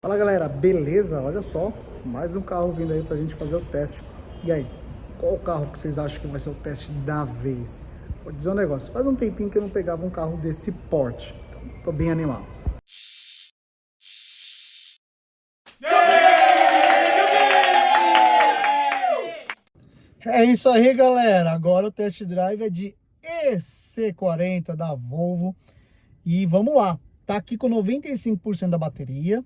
Fala galera, beleza? Olha só, mais um carro vindo aí pra gente fazer o teste. E aí, qual carro que vocês acham que vai ser o teste da vez? Vou dizer um negócio, faz um tempinho que eu não pegava um carro desse porte, então tô bem animado. É isso aí galera, agora o test drive é de EC40 da Volvo. E vamos lá, tá aqui com 95% da bateria.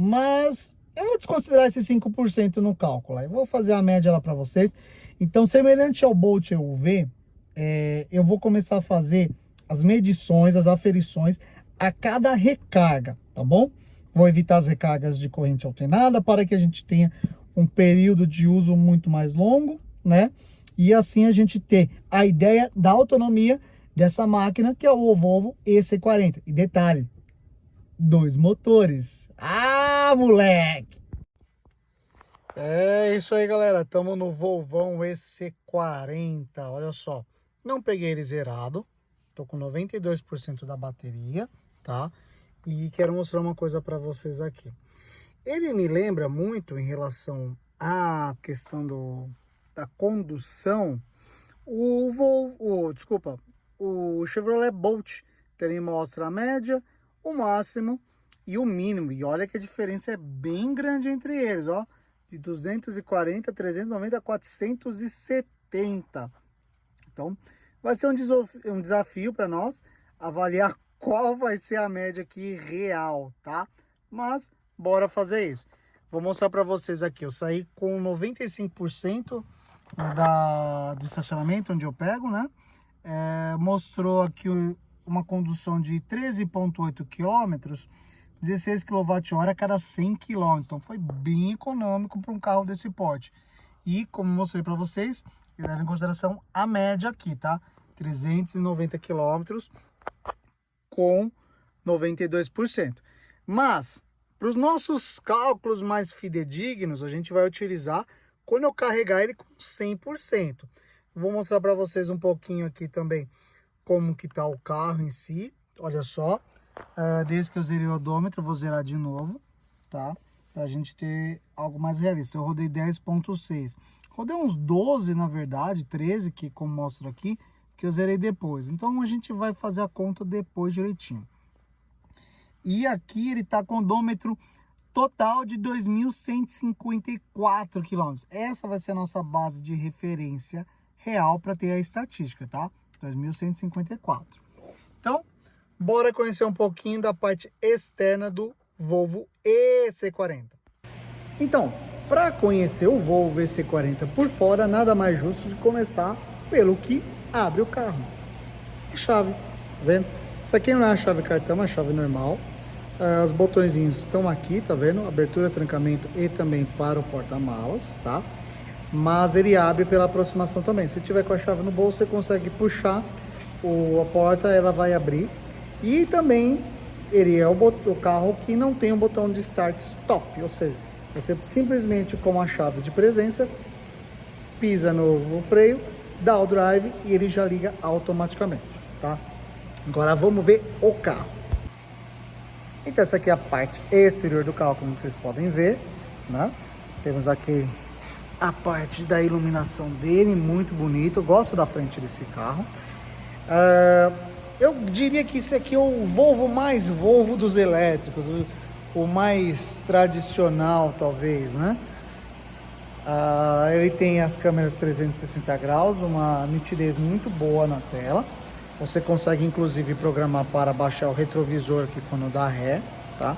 Mas eu vou desconsiderar esses 5% no cálculo. Eu vou fazer a média lá para vocês. Então, semelhante ao Bolt EUV, eu vou começar a fazer as medições, as aferições a cada recarga, tá bom? Vou evitar as recargas de corrente alternada para que a gente tenha um período de uso muito mais longo, né? E assim a gente ter a ideia da autonomia dessa máquina, que é o Volvo EC40. E detalhe, 2 motores. Ah, moleque! É isso aí, galera. Estamos no Volvão EC40. Olha só. Não peguei ele zerado. Tô com 92% da bateria, tá? E quero mostrar uma coisa para vocês aqui. Ele me lembra muito em relação à questão da condução. O Chevrolet Bolt. Ele mostra a média, o máximo e o mínimo. E olha que a diferença é bem grande entre eles, ó. De 240, 390, 470. Então, vai ser um desafio para nós avaliar qual vai ser a média aqui real, tá? Mas, bora fazer isso. Vou mostrar para vocês aqui. Eu saí com 95% do estacionamento onde eu pego, né? Mostrou aqui uma condução de 13,8 km, 16 kWh a cada 100 km. Então foi bem econômico para um carro desse porte. E como mostrei para vocês, levar em consideração a média aqui, tá? 390 km com 92%. Mas, para os nossos cálculos mais fidedignos, a gente vai utilizar quando eu carregar ele com 100%. Vou mostrar para vocês um pouquinho aqui também como que tá o carro em si. Olha só, desde que eu zerei o odômetro, eu vou zerar de novo, tá? Pra gente ter algo mais realista. Eu rodei 10,6. Rodei uns 12, na verdade, 13, que como mostra aqui, que eu zerei depois. Então a gente vai fazer a conta depois direitinho. E aqui ele tá com odômetro total de 2.154 km. Essa vai ser a nossa base de referência real para ter a estatística, tá? 2.154. Então, bora conhecer um pouquinho da parte externa do Volvo EC40. Então, para conhecer o Volvo EC40 por fora, nada mais justo de começar pelo que abre o carro. A chave, tá vendo? Isso aqui não é a chave cartão, é a chave normal. Os botõezinhos estão aqui, tá vendo? Abertura, trancamento e também para o porta-malas, tá? Mas ele abre pela aproximação também. Se tiver com a chave no bolso, você consegue puxar a porta, ela vai abrir. E também ele é o carro que não tem o botão de start stop, ou seja, você simplesmente com a chave de presença pisa no freio, dá o drive e ele já liga automaticamente, tá? Agora vamos ver o carro. Então essa aqui é a parte exterior do carro, como vocês podem ver, né? Temos aqui a parte da iluminação dele, muito bonito. Eu gosto da frente desse carro. Eu diria que esse aqui é o Volvo mais Volvo dos elétricos, o mais tradicional talvez, né? Ele tem as câmeras 360 graus, uma nitidez muito boa na tela. Você consegue inclusive programar para baixar o retrovisor aqui quando dá ré, tá?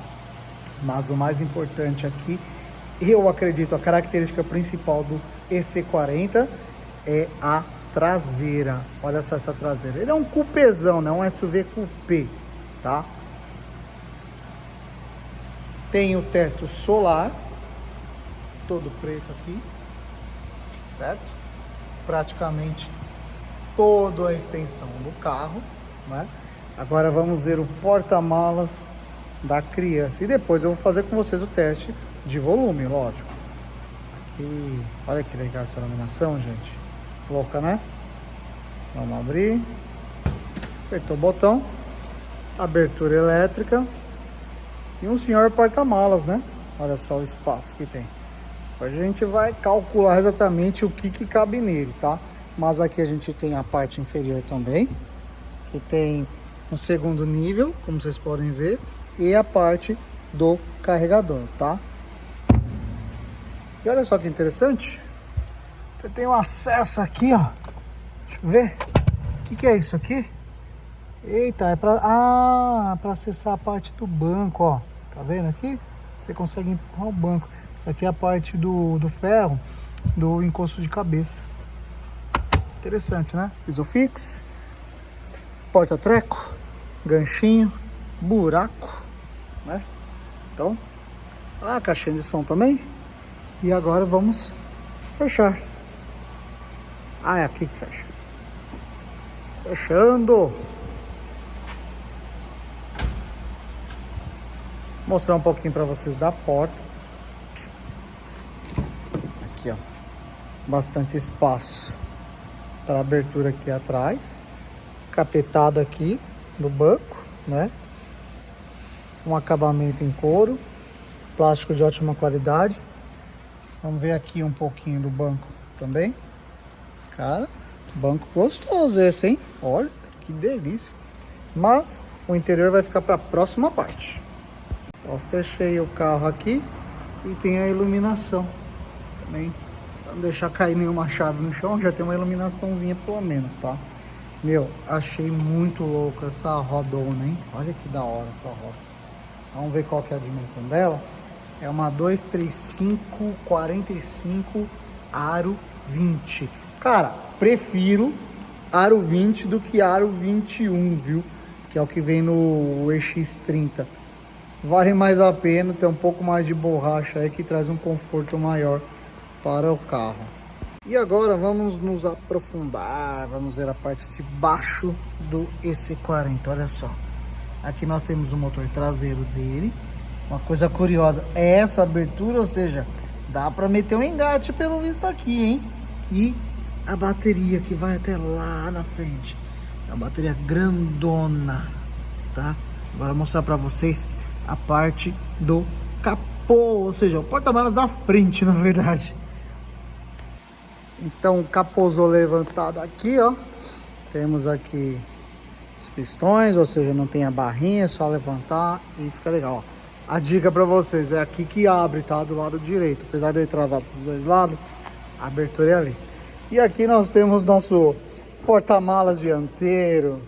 Mas o mais importante aqui, eu acredito, a característica principal do EC40 é a traseira. Olha só essa traseira. Ele é um cupezão, né? Um SUV cupê, tá? Tem o teto solar, todo preto aqui, certo? Praticamente toda a extensão do carro, né? Agora vamos ver o porta-malas da criança. E depois eu vou fazer com vocês o teste de volume, lógico. Aqui, olha que legal essa iluminação, gente. Louca, né? Vamos abrir. Apertou o botão. Abertura elétrica. E um senhor porta-malas, né? Olha só o espaço que tem. A gente vai calcular exatamente o que cabe nele, tá? Mas aqui a gente tem a parte inferior também, que tem um segundo nível, como vocês podem ver, e a parte do carregador, tá? E olha só que interessante, você tem um acesso aqui, ó. Deixa eu ver. O que é isso aqui? Eita, é para acessar a parte do banco, ó. Tá vendo aqui? Você consegue empurrar o banco. Isso aqui é a parte do ferro do encosto de cabeça. Interessante, né? Isofix, porta-treco, ganchinho, buraco, né? Então, a caixinha de som também. E agora vamos fechar. Ah, é aqui que fecha. Fechando. Vou mostrar um pouquinho para vocês da porta. Aqui, ó. Bastante espaço para abertura aqui atrás. Capetado aqui no banco, né? Um acabamento em couro. Plástico de ótima qualidade. Vamos ver aqui um pouquinho do banco também. Cara, banco gostoso esse, hein? Olha, que delícia. Mas o interior vai ficar para a próxima parte. Ó, fechei o carro aqui e tem a iluminação também. Pra não deixar cair nenhuma chave no chão, já tem uma iluminaçãozinha pelo menos, tá? Meu, achei muito louco essa rodona, hein? Olha que da hora essa roda. Vamos ver qual que é a dimensão dela. É uma 235/45 aro 20. Cara, prefiro aro 20 do que aro 21, viu? Que é o que vem no EX30. Vale mais a pena, ter um pouco mais de borracha aí que traz um conforto maior para o carro. E agora vamos nos aprofundar, vamos ver a parte de baixo do EC40, olha só. Aqui nós temos o motor traseiro dele. Uma coisa curiosa é essa abertura, ou seja, dá para meter um engate pelo visto aqui, hein? E a bateria que vai até lá na frente. É uma bateria grandona, tá? Agora vou mostrar para vocês a parte do capô, ou seja, o porta-malas da frente, na verdade. Então, capôzão levantado aqui, ó. Temos aqui os pistões, ou seja, não tem a barrinha, é só levantar e fica legal, ó. A dica para vocês é aqui que abre, tá? Do lado direito. Apesar de ele travar dos dois lados, a abertura é ali. E aqui nós temos nosso porta-malas dianteiro.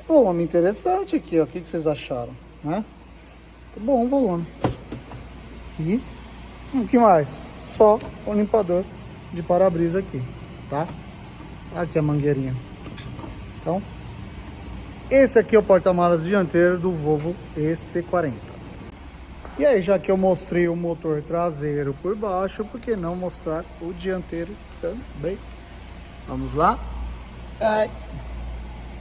Volume interessante aqui, ó. O que vocês acharam, né? Muito bom o volume. E o que mais? Só o limpador de para-brisa aqui, tá? Aqui a mangueirinha. Então, esse aqui é o porta-malas dianteiro do Volvo EC40. E aí, já que eu mostrei o motor traseiro por baixo, por que não mostrar o dianteiro também? Vamos lá. Ai.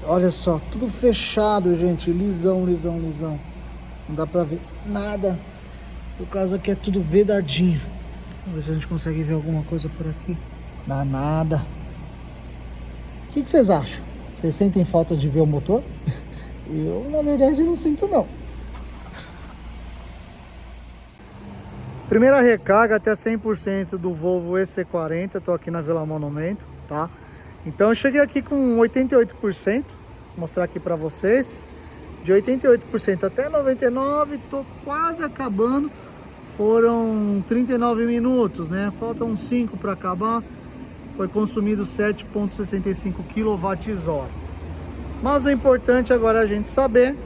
Olha só, tudo fechado, gente. Lisão, lisão, lisão. Não dá pra ver nada. Por causa que é tudo vedadinho. Vamos ver se a gente consegue ver alguma coisa por aqui. Dá nada. O que vocês acham? Vocês sentem falta de ver o motor? Eu, na verdade, não sinto, não. Primeira recarga até 100% do Volvo EC40, tô aqui na Vila Monumento, tá? Então eu cheguei aqui com 88%, vou mostrar aqui para vocês. De 88% até 99%, tô quase acabando. Foram 39 minutos, né? Faltam 5 para acabar. Foi consumido 7,65 kWh. Mas o importante agora é a gente saber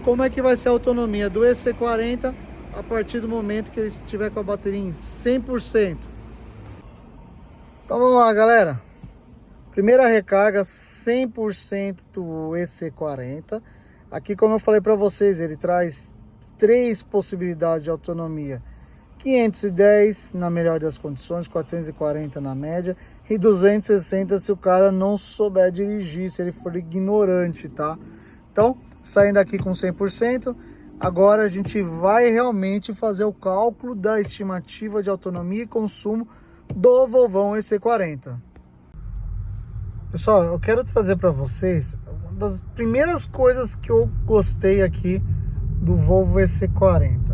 como é que vai ser a autonomia do EC40 a partir do momento que ele estiver com a bateria em 100%. Então vamos lá, galera. Primeira recarga 100% do EC40. Aqui, como eu falei para vocês, ele traz 3 possibilidades de autonomia. 510 na melhor das condições, 440 na média e 260 se o cara não souber dirigir, se ele for ignorante, tá? Então, saindo aqui com 100%, agora a gente vai realmente fazer o cálculo da estimativa de autonomia e consumo do Volvão EC40. Pessoal, eu quero trazer para vocês uma das primeiras coisas que eu gostei aqui do Volvo EC40.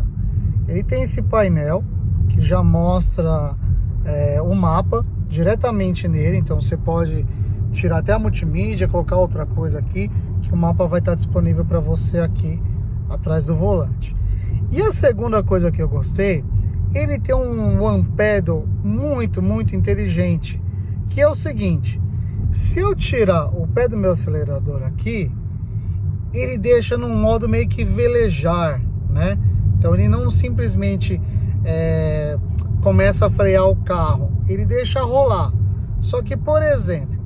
Ele tem esse painel que já mostra o mapa diretamente nele, então você pode tirar até a multimídia, colocar outra coisa aqui, que o mapa vai estar disponível para você aqui atrás do volante. E a segunda coisa que eu gostei, ele tem um one pedal muito inteligente, que é o seguinte: se eu tirar o pé do meu acelerador aqui, ele deixa num modo meio que velejar, né? Então ele não simplesmente começa a frear o carro, ele deixa rolar. Só que, por exemplo,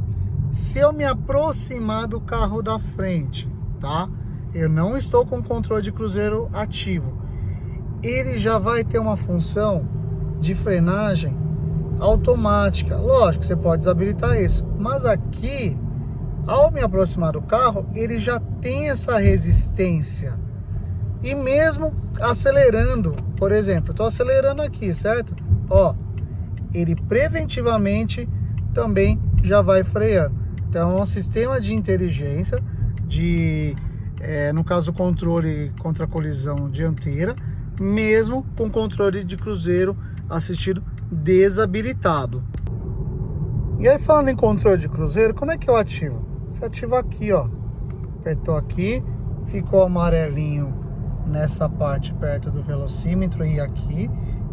se eu me aproximar do carro da frente, tá? Eu não estou com o controle de cruzeiro ativo. Ele já vai ter uma função de frenagem automática. Lógico, você pode desabilitar isso, mas aqui, ao me aproximar do carro, ele já tem essa resistência. E mesmo acelerando, por exemplo, eu estou acelerando aqui, certo? Ó, ele preventivamente também já vai freando. Então é um sistema de inteligência, no caso, controle contra a colisão dianteira, mesmo com controle de cruzeiro assistido desabilitado. E aí, falando em controle de cruzeiro, como é que eu ativo? Você ativa aqui, ó. Apertou aqui, ficou amarelinho nessa parte perto do velocímetro e aqui.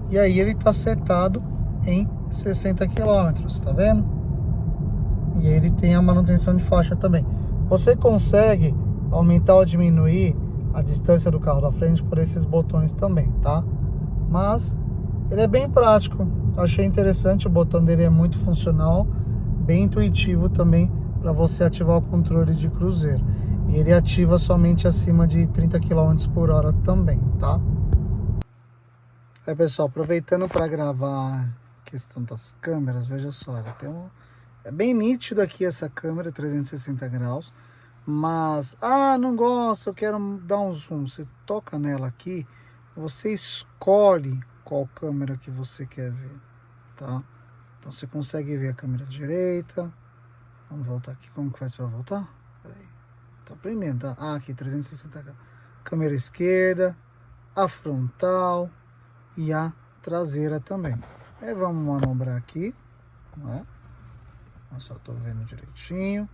E aí ele está setado em 60 km, tá vendo? E ele tem a manutenção de faixa também. Você consegue aumentar ou diminuir a distância do carro da frente por esses botões também, tá? Mas ele é bem prático. Achei interessante, o botão dele é muito funcional, bem intuitivo também para você ativar o controle de cruzeiro. E ele ativa somente acima de 30 km por hora também, tá? Aí, pessoal, aproveitando para gravar a questão das câmeras, veja só, é bem nítido aqui essa câmera 360 graus, mas, não gosto, eu quero dar um zoom. Você toca nela aqui, você escolhe qual câmera que você quer ver, tá? Então você consegue ver a câmera direita. Vamos voltar aqui, como que faz para voltar? Peraí. Tá primeiro, tá? Aqui, 360 graus. Câmera esquerda, a frontal e a traseira também. Aí vamos manobrar aqui, né? Eu só tô vendo direitinho.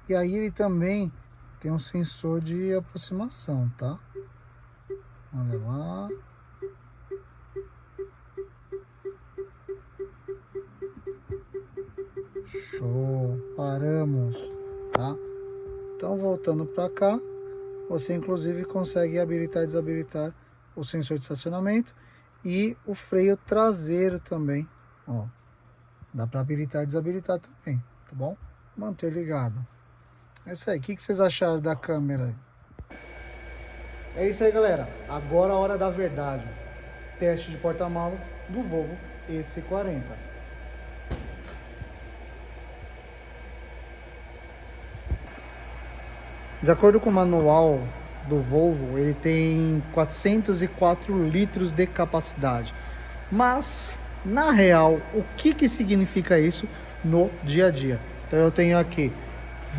E aí ele também tem um sensor de aproximação, tá? Olha lá. Show, paramos, tá? Então, voltando para cá, você inclusive consegue habilitar e desabilitar o sensor de estacionamento e o freio traseiro também, ó. Dá para habilitar e desabilitar também, tá bom? Manter ligado. É isso aí. O que vocês acharam da câmera? É isso aí, galera. Agora a hora da verdade. Teste de porta-malas do Volvo EC40. De acordo com o manual do Volvo, ele tem 404 litros de capacidade. Mas, na real, o que significa isso no dia a dia? Então eu tenho aqui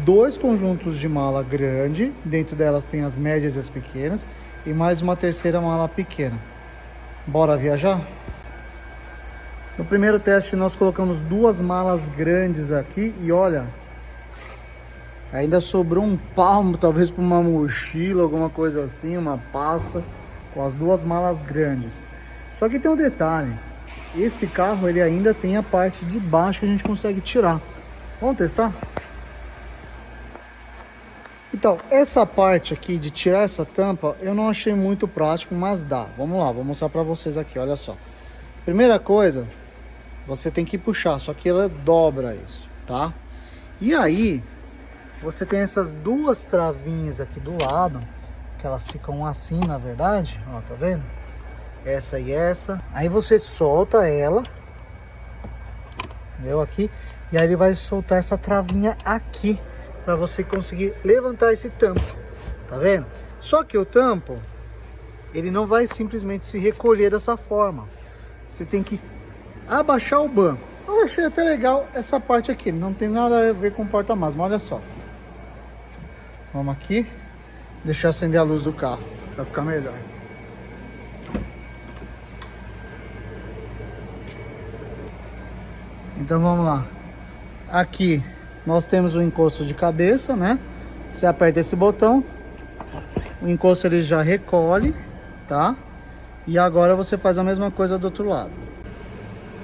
2 conjuntos de mala grande, dentro delas tem as médias e as pequenas, e mais uma terceira mala pequena. Bora viajar? No primeiro teste nós colocamos 2 malas grandes aqui e olha, ainda sobrou um palmo, talvez para uma mochila, alguma coisa assim, uma pasta, com as 2 malas grandes. Só que tem um detalhe, esse carro ele ainda tem a parte de baixo que a gente consegue tirar. Vamos testar? Então, essa parte aqui de tirar essa tampa, eu não achei muito prático, mas dá. Vamos lá, vou mostrar para vocês aqui, olha só. Primeira coisa, você tem que puxar, só que ela dobra isso, tá? E aí, você tem essas 2 travinhas aqui do lado, que elas ficam assim, na verdade, ó, tá vendo? Essa e essa. Aí você solta ela, entendeu? Aqui, e aí ele vai soltar essa travinha aqui, para você conseguir levantar esse tampo, tá vendo? Só que o tampo, ele não vai simplesmente se recolher dessa forma. Você tem que abaixar o banco. Eu achei até legal essa parte aqui, não tem nada a ver com porta-malas, mas olha só. Vamos aqui, deixar acender a luz do carro, para ficar melhor. Então vamos lá. Aqui nós temos o encosto de cabeça, né? Você aperta esse botão, o encosto ele já recolhe, tá? E agora você faz a mesma coisa do outro lado.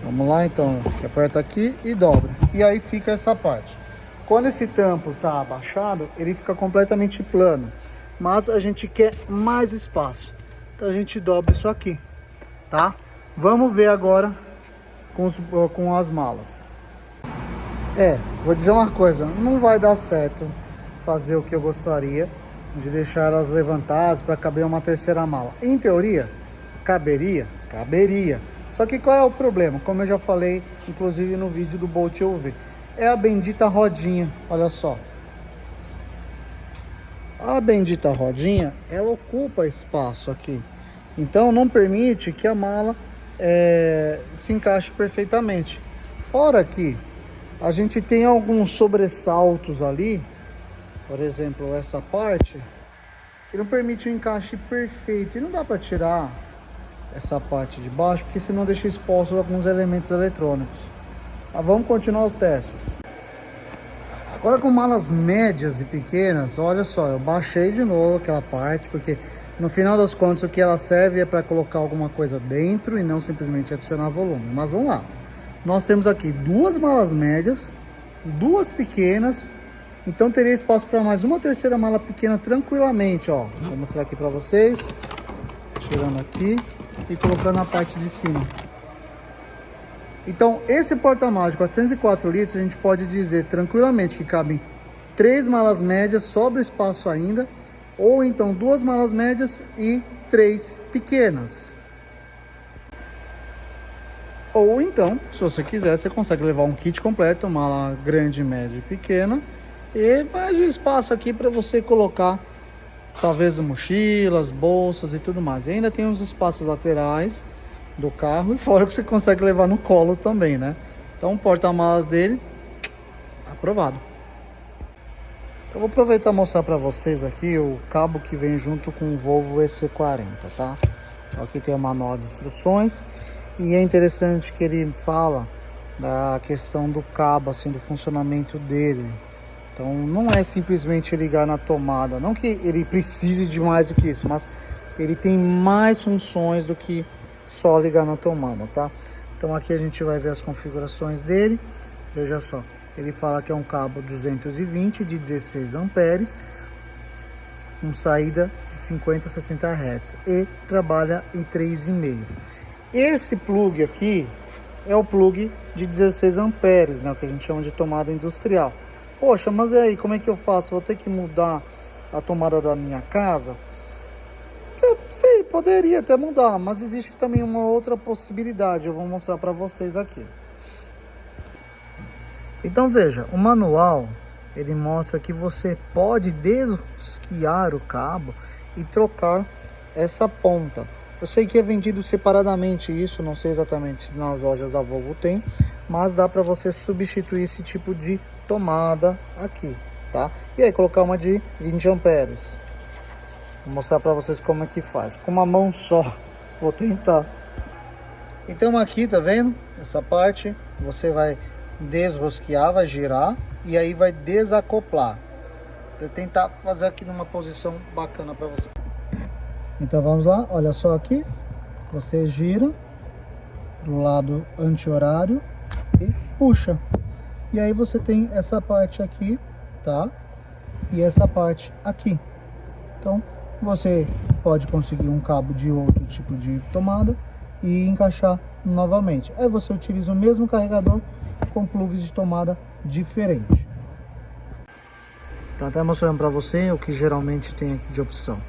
Vamos lá então, que aperta aqui e dobra. E aí fica essa parte. Quando esse tampo tá abaixado, ele fica completamente plano. Mas a gente quer mais espaço. Então a gente dobra isso aqui, tá? Vamos ver agora com as malas. Vou dizer uma coisa, não vai dar certo fazer o que eu gostaria, de deixar elas levantadas para caber uma terceira mala. Em teoria, caberia. Só que qual é o problema? Como eu já falei, inclusive no vídeo do Bolt UV, é a bendita rodinha, olha só. A bendita rodinha, ela ocupa espaço aqui. Então não permite que a mala se encaixe perfeitamente. Fora que a gente tem alguns sobressaltos ali, por exemplo, essa parte, que não permite o encaixe perfeito. E não dá para tirar essa parte de baixo, porque senão deixa exposto alguns elementos eletrônicos. Mas vamos continuar os testes. Agora com malas médias e pequenas, olha só, eu baixei de novo aquela parte, porque no final das contas o que ela serve é para colocar alguma coisa dentro e não simplesmente adicionar volume. Mas vamos lá. Nós temos aqui duas malas médias, duas pequenas, então teria espaço para mais uma terceira mala pequena tranquilamente, ó. Vou mostrar aqui para vocês, tirando aqui e colocando na parte de cima. Então esse porta-malas de 404 litros a gente pode dizer tranquilamente que cabem 3 malas médias, sobra espaço ainda, ou então 2 malas médias e 3 pequenas. Ou então, se você quiser, você consegue levar um kit completo, mala grande, média e pequena, e mais espaço aqui para você colocar talvez mochilas, bolsas e tudo mais. E ainda tem os espaços laterais do carro, e fora que você consegue levar no colo também, né? Então o porta-malas dele, aprovado. Então vou aproveitar e mostrar para vocês aqui o cabo que vem junto com o Volvo EC40, tá? Então, aqui tem o manual de instruções. E é interessante que ele fala da questão do cabo, assim, do funcionamento dele. Então não é simplesmente ligar na tomada, não que ele precise de mais do que isso, mas ele tem mais funções do que só ligar na tomada, tá? Então aqui a gente vai ver as configurações dele. Veja só, ele fala que é um cabo 220 de 16 amperes, com saída de 50 a 60 Hz e trabalha em 3,5. Esse plug aqui é o plug de 16 amperes, né, o que a gente chama de tomada industrial. Poxa, mas e aí, como é que eu faço? Vou ter que mudar a tomada da minha casa? Eu sei, poderia até mudar, mas existe também uma outra possibilidade, eu vou mostrar para vocês aqui. Então veja, o manual, ele mostra que você pode desrosquear o cabo e trocar essa ponta. Eu sei que é vendido separadamente isso, não sei exatamente se nas lojas da Volvo tem, mas dá para você substituir esse tipo de tomada aqui, tá? E aí colocar uma de 20 amperes. Vou mostrar para vocês como é que faz, com uma mão só, vou tentar. Então aqui, tá vendo? Essa parte, você vai desrosquear, vai girar e aí vai desacoplar. Vou tentar fazer aqui numa posição bacana para você. Então vamos lá, olha só aqui, você gira do lado anti-horário e puxa. E aí você tem essa parte aqui, tá? E essa parte aqui. Então você pode conseguir um cabo de outro tipo de tomada e encaixar novamente. Aí você utiliza o mesmo carregador com plugs de tomada diferente. Então até mostrando para você o que geralmente tem aqui de opção.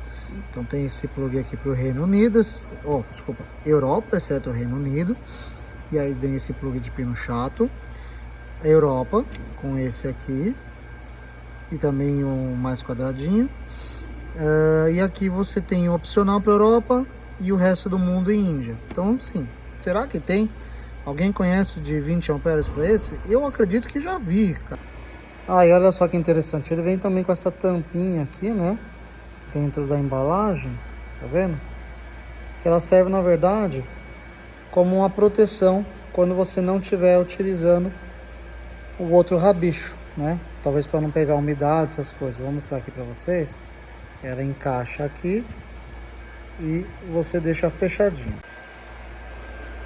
Então tem esse plug aqui para o Reino Unido, Europa, exceto o Reino Unido. E aí vem esse plug de pino chato, Europa, com esse aqui. E também um mais quadradinho. E aqui você tem o opcional para Europa e o resto do mundo em Índia. Então sim, será que tem? Alguém conhece de 20 amperes para esse? Eu acredito que já vi, cara. E olha só que interessante, ele vem também com essa tampinha aqui, né? Dentro da embalagem, tá vendo? Que ela serve na verdade como uma proteção quando você não estiver utilizando o outro rabicho, né? Talvez para não pegar umidade, essas coisas. Vou mostrar aqui para vocês. Ela encaixa aqui e você deixa fechadinho.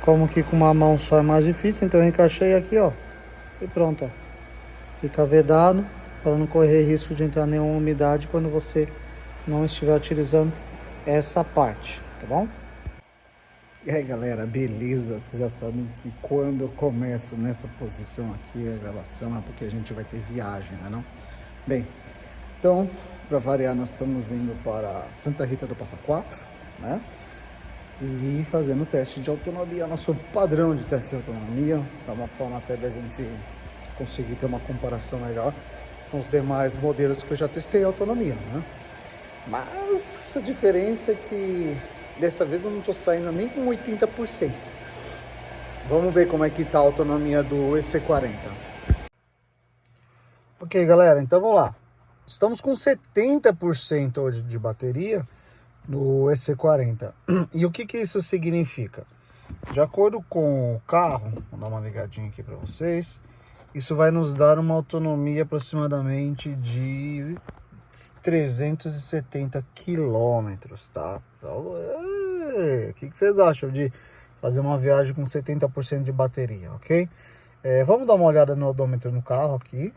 Como que com uma mão só é mais difícil, então eu encaixei aqui, ó. E pronto, ó. Fica vedado para não correr risco de entrar nenhuma umidade quando você não estiver utilizando essa parte, tá bom? E aí galera, beleza? Vocês já sabem que quando eu começo nessa posição aqui, a gravação é porque a gente vai ter viagem, né não? Bem, então, para variar, nós estamos indo para Santa Rita do Passa Quatro, né? E fazendo o teste de autonomia, nosso padrão de teste de autonomia, para uma forma até da gente conseguir ter uma comparação melhor com os demais modelos que eu já testei a autonomia, né? Mas a diferença é que dessa vez eu não estou saindo nem com 80%. Vamos ver como é que tá a autonomia do EC40. Ok, galera, então vamos lá. Estamos com 70% hoje de bateria no EC40. E o que que isso significa? De acordo com o carro, vou dar uma ligadinha aqui para vocês, isso vai nos dar uma autonomia aproximadamente de 370 quilômetros, tá? Então, o que vocês acham de fazer uma viagem com 70% de bateria, ok? Vamos dar uma olhada no odômetro no carro aqui.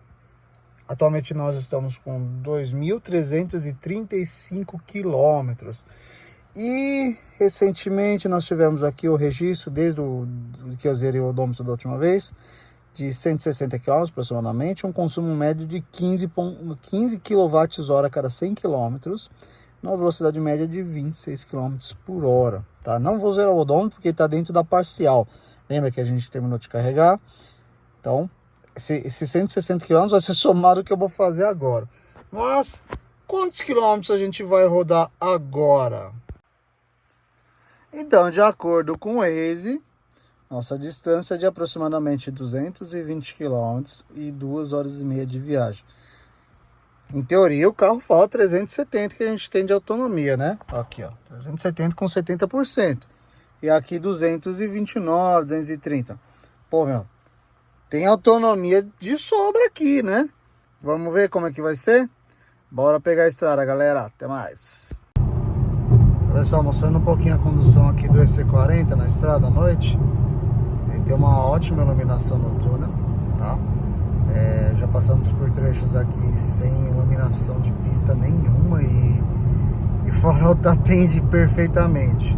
Atualmente nós estamos com 2.335 quilômetros. E recentemente nós tivemos aqui o registro, desde que eu zerei o odômetro da última vez, de 160 km aproximadamente, um consumo médio de 15 kWh a cada 100 km, numa velocidade média de 26 km por hora, tá? Não vou zerar o odômetro porque está dentro da parcial. Lembra que a gente terminou de carregar? Então, esse 160 km vai ser somado o que eu vou fazer agora. Mas, quantos quilômetros a gente vai rodar agora? Então, de acordo com o Waze, nossa distância é de aproximadamente 220 km e 2 horas e meia de viagem. Em teoria, o carro fala 370 que a gente tem de autonomia, né? Aqui, ó, 370 com 70%. E aqui 229, 230. Pô, meu, tem autonomia de sobra aqui, né? Vamos ver como é que vai ser? Bora pegar a estrada, galera. Até mais. Pessoal, mostrando um pouquinho a condução aqui do EC40 na estrada à noite. Ele tem uma ótima iluminação noturna, tá? Já passamos por trechos aqui sem iluminação de pista nenhuma e o farol atende perfeitamente.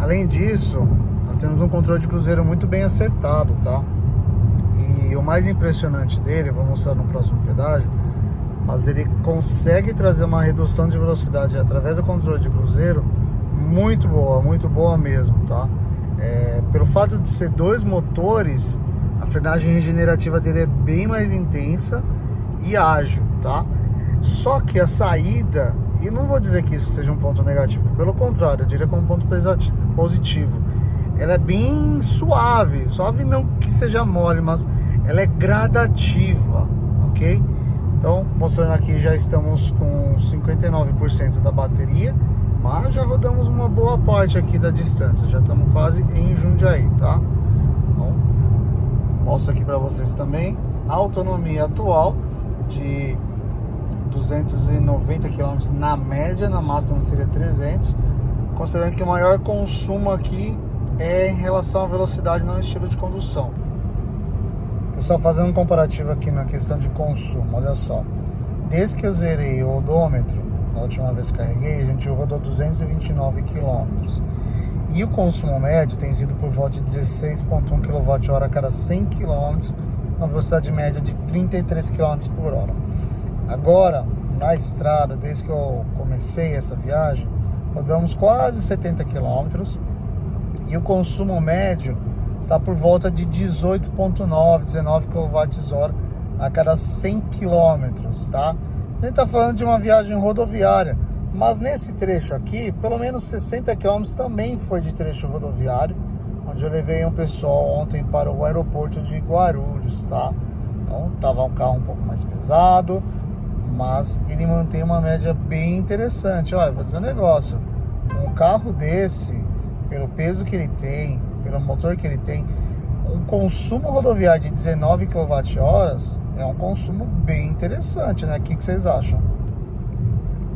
Além disso, nós temos um controle de cruzeiro muito bem acertado, tá? E o mais impressionante dele, eu vou mostrar no próximo pedágio, mas ele consegue trazer uma redução de velocidade através do controle de cruzeiro muito boa mesmo, tá? Pelo fato de ser dois motores, a frenagem regenerativa dele é bem mais intensa e ágil, tá? Só que a saída, e não vou dizer que isso seja um ponto negativo, pelo contrário, eu diria como um ponto positivo. Ela é bem suave não que seja mole, mas ela é gradativa, ok? Então, mostrando aqui, já estamos com 59% da bateria, mas já rodamos uma boa parte aqui da distância, já estamos quase em Jundiaí, tá? Então, mostro aqui para vocês também a autonomia atual de 290 km na média, na máxima seria 300, considerando que o maior consumo aqui é em relação à velocidade, não estilo de condução. Pessoal, fazendo um comparativo aqui na questão de consumo, olha só. Desde que eu zerei o odômetro, na última vez que carreguei, a gente rodou 229 km. E o consumo médio tem sido por volta de 16,1 kWh a cada 100 km, uma velocidade média de 33 km por hora. Agora, na estrada, desde que eu comecei essa viagem, rodamos quase 70 km. E o consumo médio está por volta de 18,9, 19 kWh a cada 100 km, tá? A gente está falando de uma viagem rodoviária, mas nesse trecho aqui, pelo menos 60 km também foi de trecho rodoviário, onde eu levei um pessoal ontem para o aeroporto de Guarulhos, tá? Então, tava um carro um pouco mais pesado, mas ele mantém uma média bem interessante. Olha, vou dizer um negócio, um carro desse, pelo peso que ele tem, pelo motor que ele tem, um consumo rodoviário de 19 kWh é um consumo bem interessante, né? O que vocês acham?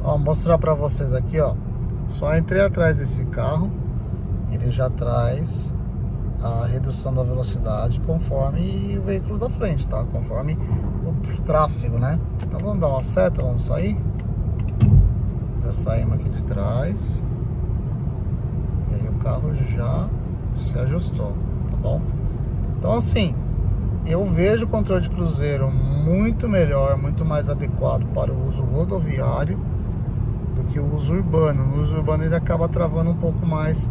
Ó, vou mostrar para vocês aqui, ó. Só entrei atrás desse carro, ele já traz a redução da velocidade conforme o veículo da frente, tá? Conforme o tráfego, né? Então vamos dar uma seta, vamos sair. Já saímos aqui de trás. E aí o carro já se ajustou, tá bom? Então assim, eu vejo o controle de cruzeiro muito melhor, muito mais adequado para o uso rodoviário do que o uso urbano. No uso urbano ele acaba travando um pouco mais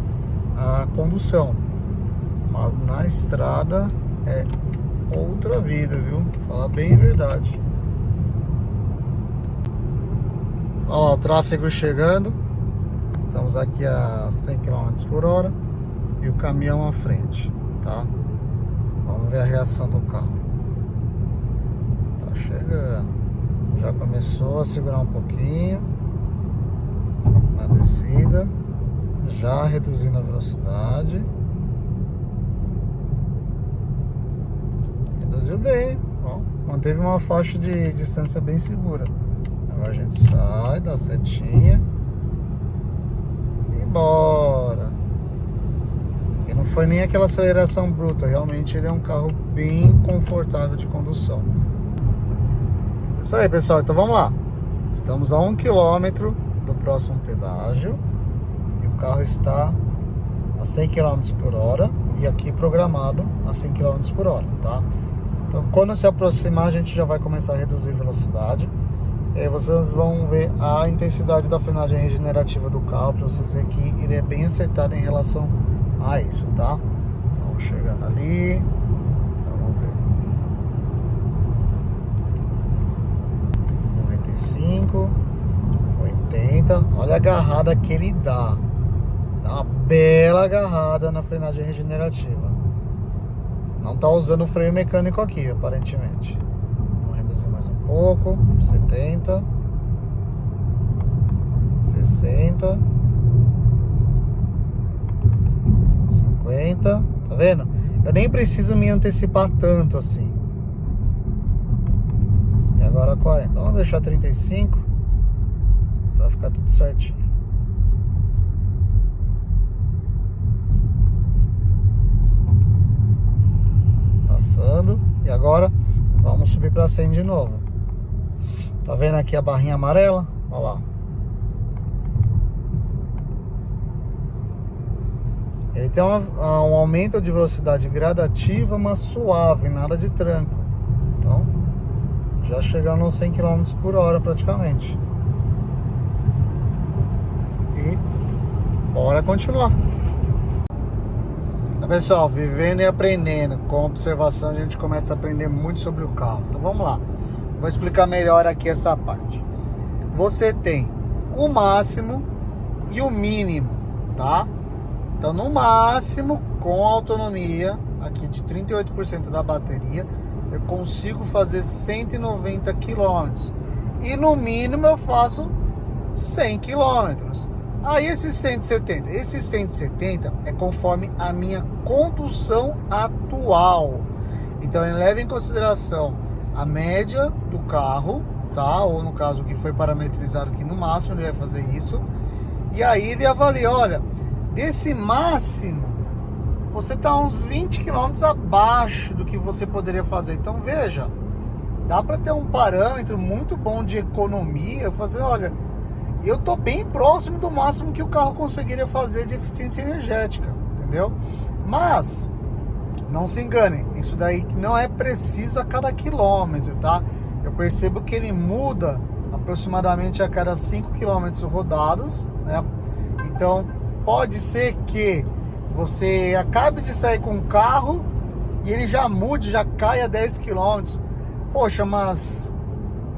a condução, mas na estrada é outra vida, viu? Falar bem a verdade. Olha lá o tráfego chegando. Estamos aqui a 100 km por hora e o caminhão à frente, tá? Vamos ver a reação do carro. Tá chegando. Já começou a segurar um pouquinho na descida, já reduzindo a velocidade. Reduziu bem, ó, manteve uma faixa de distância bem segura. Agora a gente sai da setinha e bora. E não foi nem aquela aceleração bruta, realmente ele é um carro bem confortável de condução. Isso aí, pessoal, então vamos lá. Estamos a 1 km do próximo pedágio e o carro está a 100 km por hora e aqui programado a 100 km por hora, tá? Então quando se aproximar a gente já vai começar a reduzir a velocidade. E aí vocês vão ver a intensidade da frenagem regenerativa do carro, para vocês verem que ele é bem acertado em relação a isso, tá? Então chegando ali, vamos ver, 95, 80, olha a agarrada que ele dá. Dá uma bela agarrada na frenagem regenerativa. Não tá usando o freio mecânico aqui, aparentemente. Vamos reduzir mais um pouco, 70, 60, 50, tá vendo? Eu nem preciso me antecipar tanto assim. E agora 40, então vamos deixar 35 pra ficar tudo certinho. Passando. E agora vamos subir para 100 de novo. Tá vendo aqui a barrinha amarela? Olha lá. Ele tem um aumento de velocidade gradativa, mas suave, nada de tranco. Então, já chegando aos 100 km por hora praticamente. E bora continuar. Então, pessoal, vivendo e aprendendo. Com observação a gente começa a aprender muito sobre o carro. Então vamos lá. Vou explicar melhor aqui essa parte. Você tem o máximo e o mínimo, tá? Então no máximo, com autonomia aqui de 38% da bateria, eu consigo fazer 190 km. E no mínimo eu faço 100 km. Aí esses 170 é conforme a minha condução atual. Então ele leva em consideração a média do carro, tá? Ou no caso que foi parametrizado aqui no máximo, ele vai fazer isso. E aí ele avalia, olha, desse máximo, você está uns 20 km abaixo do que você poderia fazer. Então veja, dá para ter um parâmetro muito bom de economia, fazer, olha, eu tô bem próximo do máximo que o carro conseguiria fazer de eficiência energética, entendeu? Mas não se enganem, isso daí não é preciso a cada quilômetro, tá? Eu percebo que ele muda aproximadamente a cada 5 km rodados, né? Então pode ser que você acabe de sair com o carro e ele já mude, já caia 10 km. Poxa, mas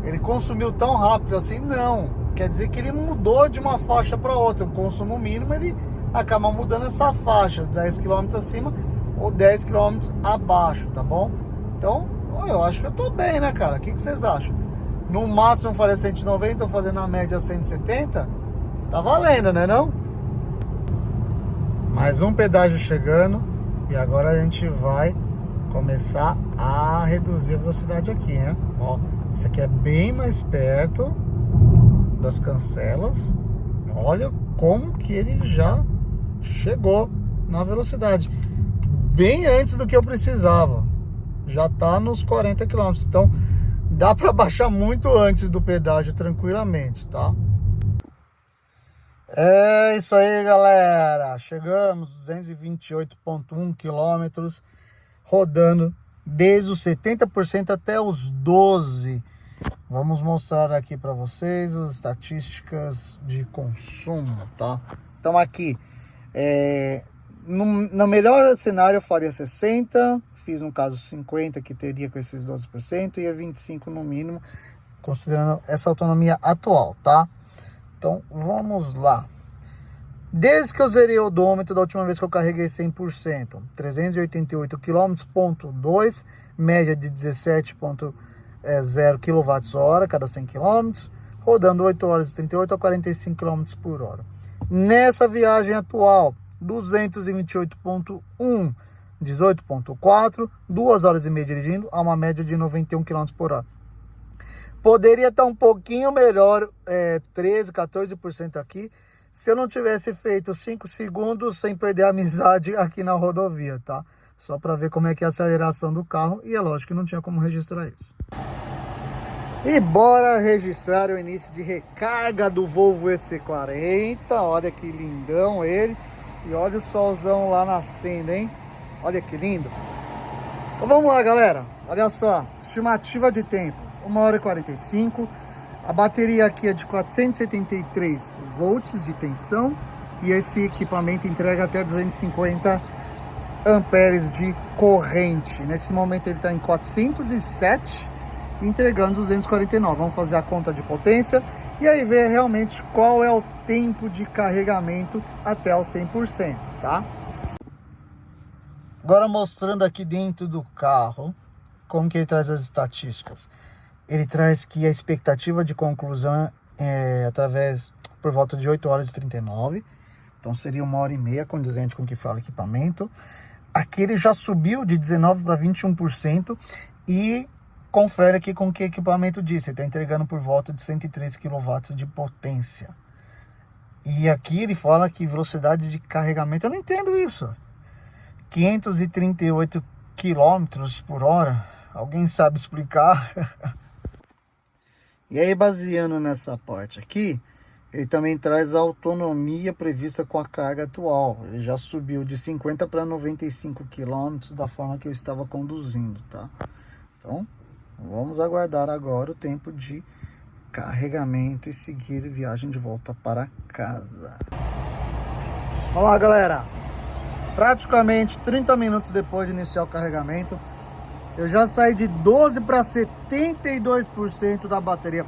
ele consumiu tão rápido assim? Não. Quer dizer que ele mudou de uma faixa para outra. O consumo mínimo ele acaba mudando essa faixa, 10 km acima ou 10 km abaixo, tá bom? Então, eu acho que eu tô bem, né, cara? O que vocês acham? No máximo eu faria 190, eu fazendo na média 170. Tá valendo, né não? Mais um pedágio chegando. E agora a gente vai começar a reduzir a velocidade aqui, né? Ó, isso aqui é bem mais perto das cancelas. Olha como que ele já chegou na velocidade, bem antes do que eu precisava. Já tá nos 40 km, então dá para baixar muito antes do pedágio tranquilamente, tá? É isso aí, galera. Chegamos 228,1 quilômetros, rodando desde os 70% até os 12%. Vamos mostrar aqui para vocês as estatísticas de consumo, tá? Então aqui, no melhor cenário eu faria 60%, fiz no caso 50% que teria com esses 12%, e 25% no mínimo, considerando essa autonomia atual, tá? Então vamos lá. Desde que eu zerei o odômetro da última vez que eu carreguei 100%, 388 km,2, média de 17,0 kWh cada 100 km, rodando 8 horas e 38 a 45 km por hora. Nessa viagem atual, 228,1, 18,4, 2 horas e meia dirigindo, a uma média de 91 km por hora. Poderia estar um pouquinho melhor, 13, 14% aqui, se eu não tivesse feito 5 segundos sem perder a amizade aqui na rodovia, tá? Só para ver como é que é a aceleração do carro, e é lógico que não tinha como registrar isso. E bora registrar o início de recarga do Volvo EC40. Olha que lindão ele. E olha o solzão lá nascendo, hein? Olha que lindo. Então vamos lá, galera. Olha só, estimativa de tempo, 1 hora e 45. A bateria aqui é de 473 volts de tensão. E esse equipamento entrega até 250 amperes de corrente. Nesse momento ele está em 407, entregando 249. Vamos fazer a conta de potência e aí ver realmente qual é o tempo de carregamento até os 100%, tá? Agora mostrando aqui dentro do carro como que ele traz as estatísticas. Ele traz que a expectativa de conclusão é por volta de 8 horas e 39. Então seria 1 hora e meia, condizente com o que fala o equipamento. Aqui ele já subiu de 19% para 21% e confere aqui com o que o equipamento disse. Ele está entregando por volta de 103 kW de potência. E aqui ele fala que velocidade de carregamento, eu não entendo isso. 538 km por hora. Alguém sabe explicar? E aí, baseando nessa parte aqui, ele também traz a autonomia prevista com a carga atual. Ele já subiu de 50 para 95 km da forma que eu estava conduzindo, tá? Então, vamos aguardar agora o tempo de carregamento e seguir viagem de volta para casa. Vamos lá, galera. Praticamente 30 minutos depois de iniciar o carregamento, eu já saí de 12 para 72% da bateria.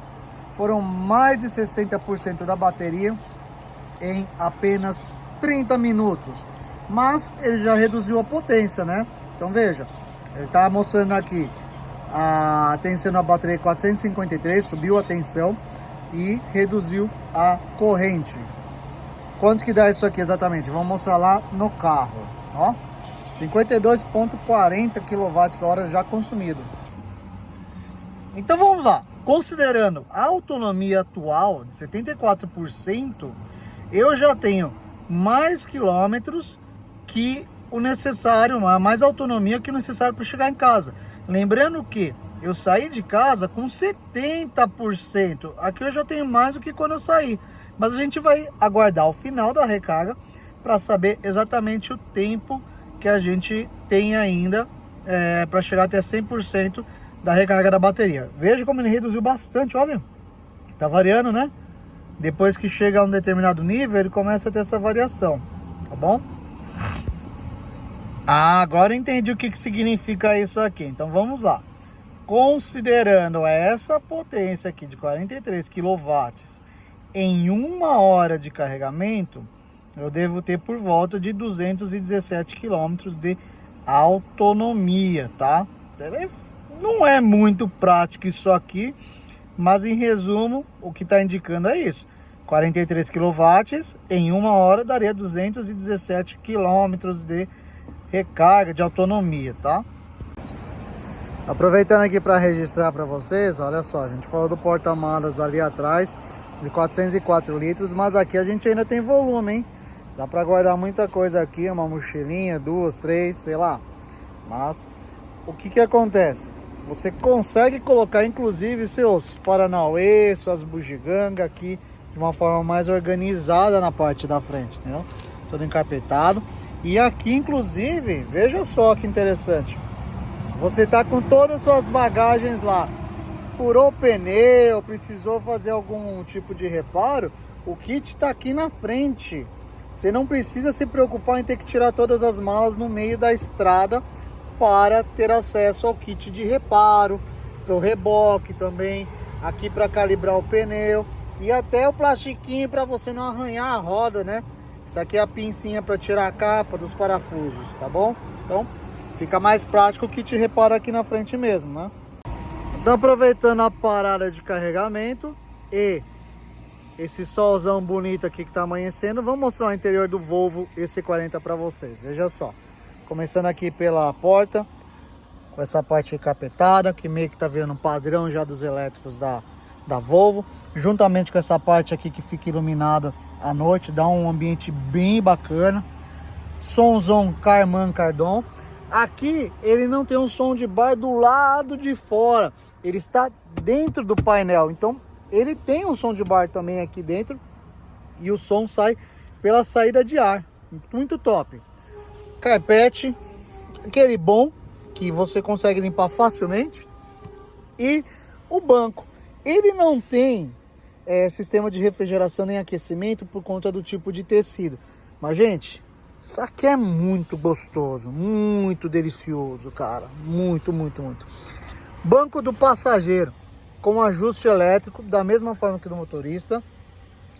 Foram mais de 60% da bateria em apenas 30 minutos. Mas ele já reduziu a potência, né? Então veja, ele está mostrando aqui a tensão na bateria 453, subiu a tensão e reduziu a corrente. Quanto que dá isso aqui exatamente? Vamos mostrar lá no carro, ó. 52,40 kWh já consumido. Então vamos lá. Considerando a autonomia atual de 74%, eu já tenho mais quilômetros que o necessário, mais autonomia que o necessário para chegar em casa. Lembrando que eu saí de casa com 70%. Aqui eu já tenho mais do que quando eu saí. Mas a gente vai aguardar o final da recarga para saber exatamente o tempo que a gente tem ainda para chegar até 100% da recarga da bateria. Veja como ele reduziu bastante, olha. Tá variando, né? Depois que chega a um determinado nível, ele começa a ter essa variação, tá bom? Ah, agora eu entendi o que significa isso aqui. Então vamos lá. Considerando essa potência aqui de 43 kW em 1 hora de carregamento, eu devo ter por volta de 217 km de autonomia, tá? Não é muito prático isso aqui, mas em resumo, o que está indicando é isso. 43 kW em 1 hora daria 217 km de recarga, de autonomia, tá? Aproveitando aqui para registrar para vocês, olha só, a gente falou do porta-malas ali atrás, de 404 litros, mas aqui a gente ainda tem volume, hein? Dá para guardar muita coisa aqui, uma mochilinha, 2, 3, sei lá. Mas o que que acontece? Você consegue colocar inclusive seus paranauê, suas bugigangas aqui de uma forma mais organizada na parte da frente, entendeu? Todo encarpetado. E aqui inclusive, veja só que interessante. Você tá com todas as suas bagagens lá. Furou o pneu, precisou fazer algum tipo de reparo, o kit tá aqui na frente. Você não precisa se preocupar em ter que tirar todas as malas no meio da estrada para ter acesso ao kit de reparo, para o reboque também, aqui para calibrar o pneu e até o plastiquinho para você não arranhar a roda, né? Isso aqui é a pincinha para tirar a capa dos parafusos, tá bom? Então fica mais prático o kit reparo aqui na frente mesmo, né? Então, aproveitando a parada de carregamento e esse solzão bonito aqui que tá amanhecendo, vamos mostrar o interior do Volvo EC40 para vocês. Veja só, começando aqui pela porta, com essa parte encapetada, que meio que tá virando um padrão já dos elétricos da Volvo, juntamente com essa parte aqui que fica iluminada à noite, dá um ambiente bem bacana. Somzão Karman Kardon. Aqui ele não tem um som de bar do lado de fora, ele está dentro do painel, então ele tem um som de bar também aqui dentro e o som sai pela saída de ar, muito top. Carpete, aquele bom que você consegue limpar facilmente. E o banco, ele não tem sistema de refrigeração nem aquecimento por conta do tipo de tecido, mas gente, isso aqui é muito gostoso, muito delicioso, cara, muito. Banco do passageiro com ajuste elétrico, da mesma forma que do motorista.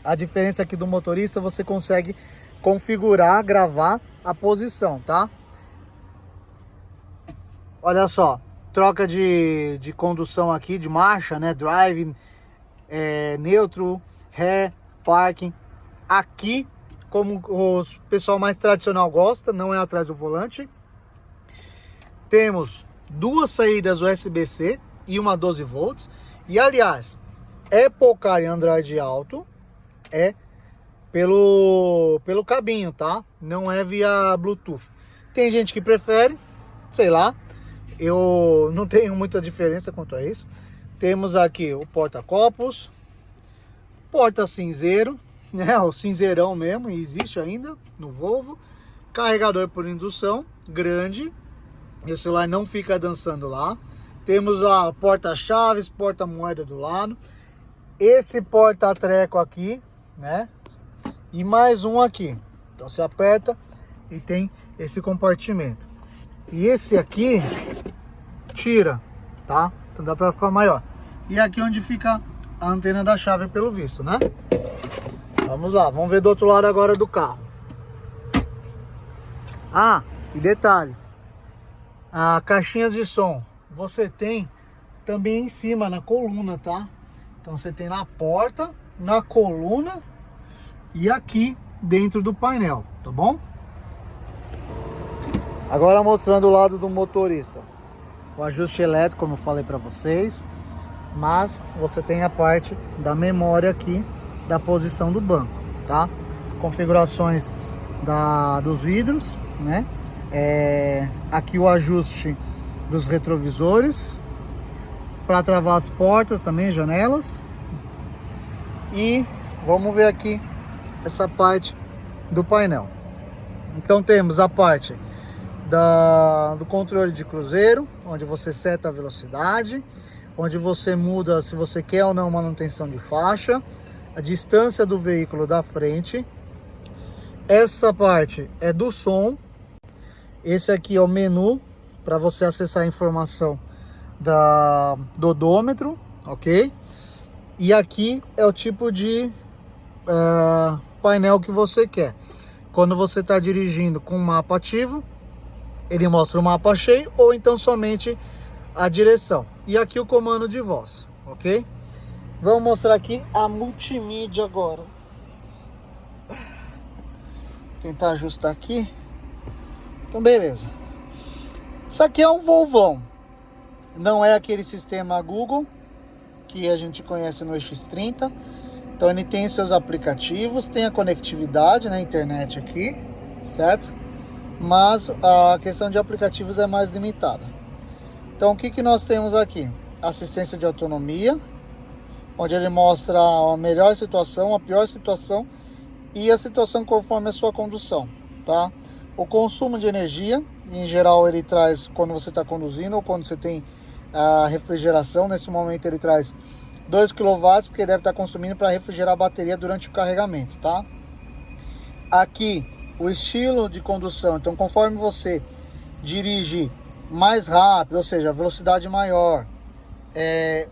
A diferença aqui do motorista, você consegue configurar, gravar a posição, tá? Olha só, troca de condução aqui, de marcha, né? Drive, neutro, ré, parking. Aqui, como o pessoal mais tradicional gosta, não é atrás do volante. Temos duas saídas USB-C e uma 12 volts. E aliás, Apple Car e Android Auto é pelo cabinho, tá? Não é via Bluetooth. Tem gente que prefere, sei lá. Eu não tenho muita diferença quanto a isso. Temos aqui o porta-copos, porta-cinzeiro, né? O cinzeirão mesmo, existe ainda no Volvo. Carregador por indução, grande. E o celular não fica dançando lá. Temos a porta-chaves, porta-moeda do lado. Esse porta-treco aqui, né? E mais um aqui. Então você aperta e tem esse compartimento. E esse aqui tira, tá? Então dá para ficar maior. E aqui onde fica a antena da chave pelo visto, né? Vamos lá, vamos ver do outro lado agora do carro. Ah, e detalhe. Caixinhas de som você tem também em cima na coluna, tá? Então você tem na porta, na coluna e aqui dentro do painel, tá bom? Agora mostrando o lado do motorista. O ajuste elétrico, como eu falei para vocês, mas você tem a parte da memória aqui da posição do banco, tá? Configurações dos vidros, né? Aqui o ajuste dos retrovisores para travar as portas também, janelas. E vamos ver aqui essa parte do painel. Então temos a parte do controle de cruzeiro, onde você seta a velocidade, onde você muda se você quer ou não manutenção de faixa, a distância do veículo da frente. Essa parte é do som. Esse aqui é o menu para você acessar a informação do odômetro, ok? E aqui é o tipo de painel que você quer. Quando você está dirigindo com o mapa ativo, ele mostra o mapa cheio ou então somente a direção. E aqui o comando de voz, ok? Vamos mostrar aqui a multimídia agora. Tentar ajustar aqui. Então beleza. Isso aqui é um Volvão. Não é aquele sistema Google que a gente conhece no X30. Então ele tem seus aplicativos, tem a conectividade na internet aqui, certo? Mas a questão de aplicativos é mais limitada. Então o que nós temos aqui? Assistência de autonomia, onde ele mostra a melhor situação, a pior situação e a situação conforme a sua condução, tá? O consumo de energia, em geral ele traz quando você está conduzindo ou quando você tem a refrigeração. Nesse momento ele traz 2 kW, porque deve estar consumindo para refrigerar a bateria durante o carregamento, tá? Aqui o estilo de condução, então conforme você dirige mais rápido, ou seja, velocidade maior,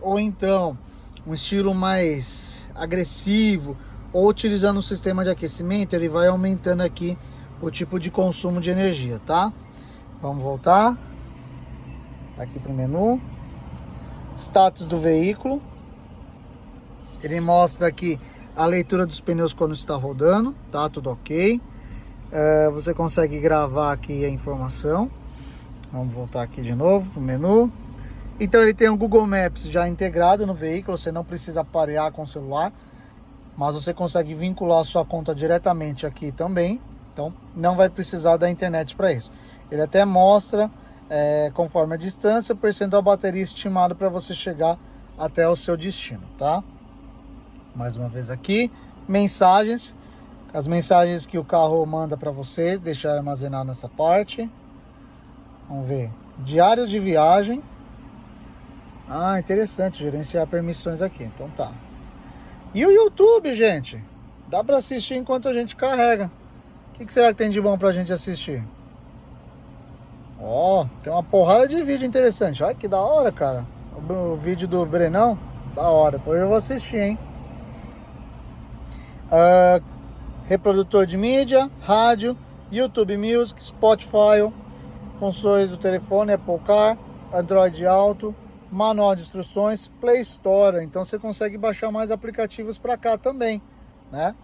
ou então um estilo mais agressivo, ou utilizando um sistema de aquecimento, ele vai aumentando aqui o tipo de consumo de energia, tá? Vamos voltar aqui para o menu. Status do veículo. Ele mostra aqui a leitura dos pneus quando está rodando, tá? Tudo ok. Você consegue gravar aqui a informação. Vamos voltar aqui de novo para o menu. Então ele tem o Google Maps já integrado no veículo, você não precisa parear com o celular, mas você consegue vincular a sua conta diretamente aqui também, então não vai precisar da internet para isso. Ele até mostra, conforme a distância, o percentual da bateria estimado para você chegar até o seu destino, tá? Mais uma vez aqui, mensagens, as mensagens que o carro manda para você, deixar armazenado nessa parte. Vamos ver, diário de viagem. Ah, interessante, gerenciar permissões aqui, então tá. E o YouTube, gente? Dá para assistir enquanto a gente carrega. O que será que tem de bom pra gente assistir? Ó, tem uma porrada de vídeo interessante. Olha que da hora, cara. O vídeo do Brenão, da hora. Depois eu vou assistir, hein? Reprodutor de mídia, rádio, YouTube Music, Spotify, funções do telefone, Apple Car, Android Auto, manual de instruções, Play Store. Então você consegue baixar mais aplicativos para cá também, né?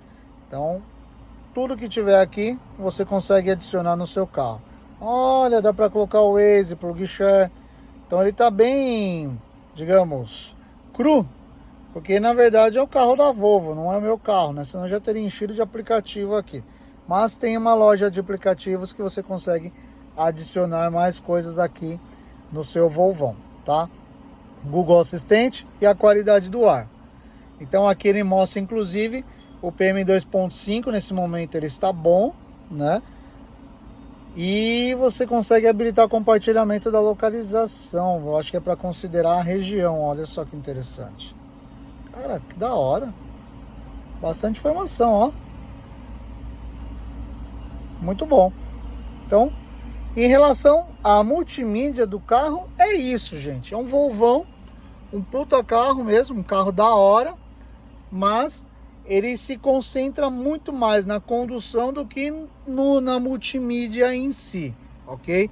Então tudo que tiver aqui você consegue adicionar no seu carro. Olha, dá para colocar o Waze, plug share. Então ele tá bem, digamos, cru, porque na verdade é o carro da Volvo, não é o meu carro, né? Senão eu já teria enchido de aplicativo aqui. Mas tem uma loja de aplicativos que você consegue adicionar mais coisas aqui no seu Volvão, tá? Google Assistente e a qualidade do ar. Então aqui ele mostra inclusive o PM2.5, nesse momento ele está bom, né? E você consegue habilitar o compartilhamento da localização. Eu acho que é para considerar a região. Olha só que interessante. Cara, que da hora. Bastante informação, ó. Muito bom. Então, em relação à multimídia do carro, é isso, gente. É um Volvão, um puta carro mesmo, um carro da hora, mas ele se concentra muito mais na condução do que na multimídia em si, ok?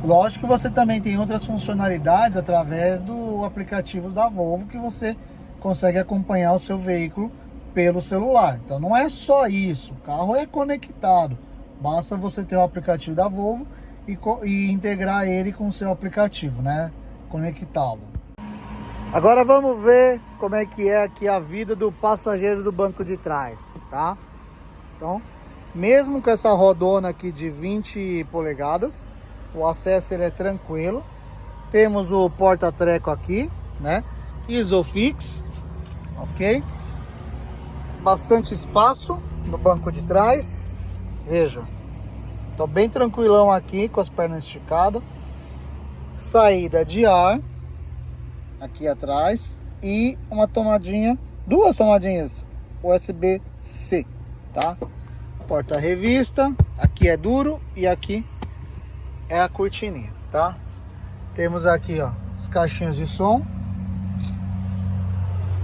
Lógico que você também tem outras funcionalidades através do aplicativos da Volvo, que você consegue acompanhar o seu veículo pelo celular. Então não é só isso, o carro é conectado. Basta você ter o aplicativo da Volvo e integrar ele com o seu aplicativo, né? Conectá-lo. Agora vamos ver como é que é aqui a vida do passageiro do banco de trás, tá? Então, mesmo com essa rodona aqui de 20 polegadas, o acesso ele é tranquilo. Temos o porta-treco aqui, né? Isofix, ok? Bastante espaço no banco de trás. Veja, tô bem tranquilão aqui com as pernas esticadas. Saída de ar aqui atrás e uma tomadinha, duas tomadinhas USB-C, tá? Porta-revista, aqui é duro e aqui é a cortininha, tá? Temos aqui, ó, as caixinhas de som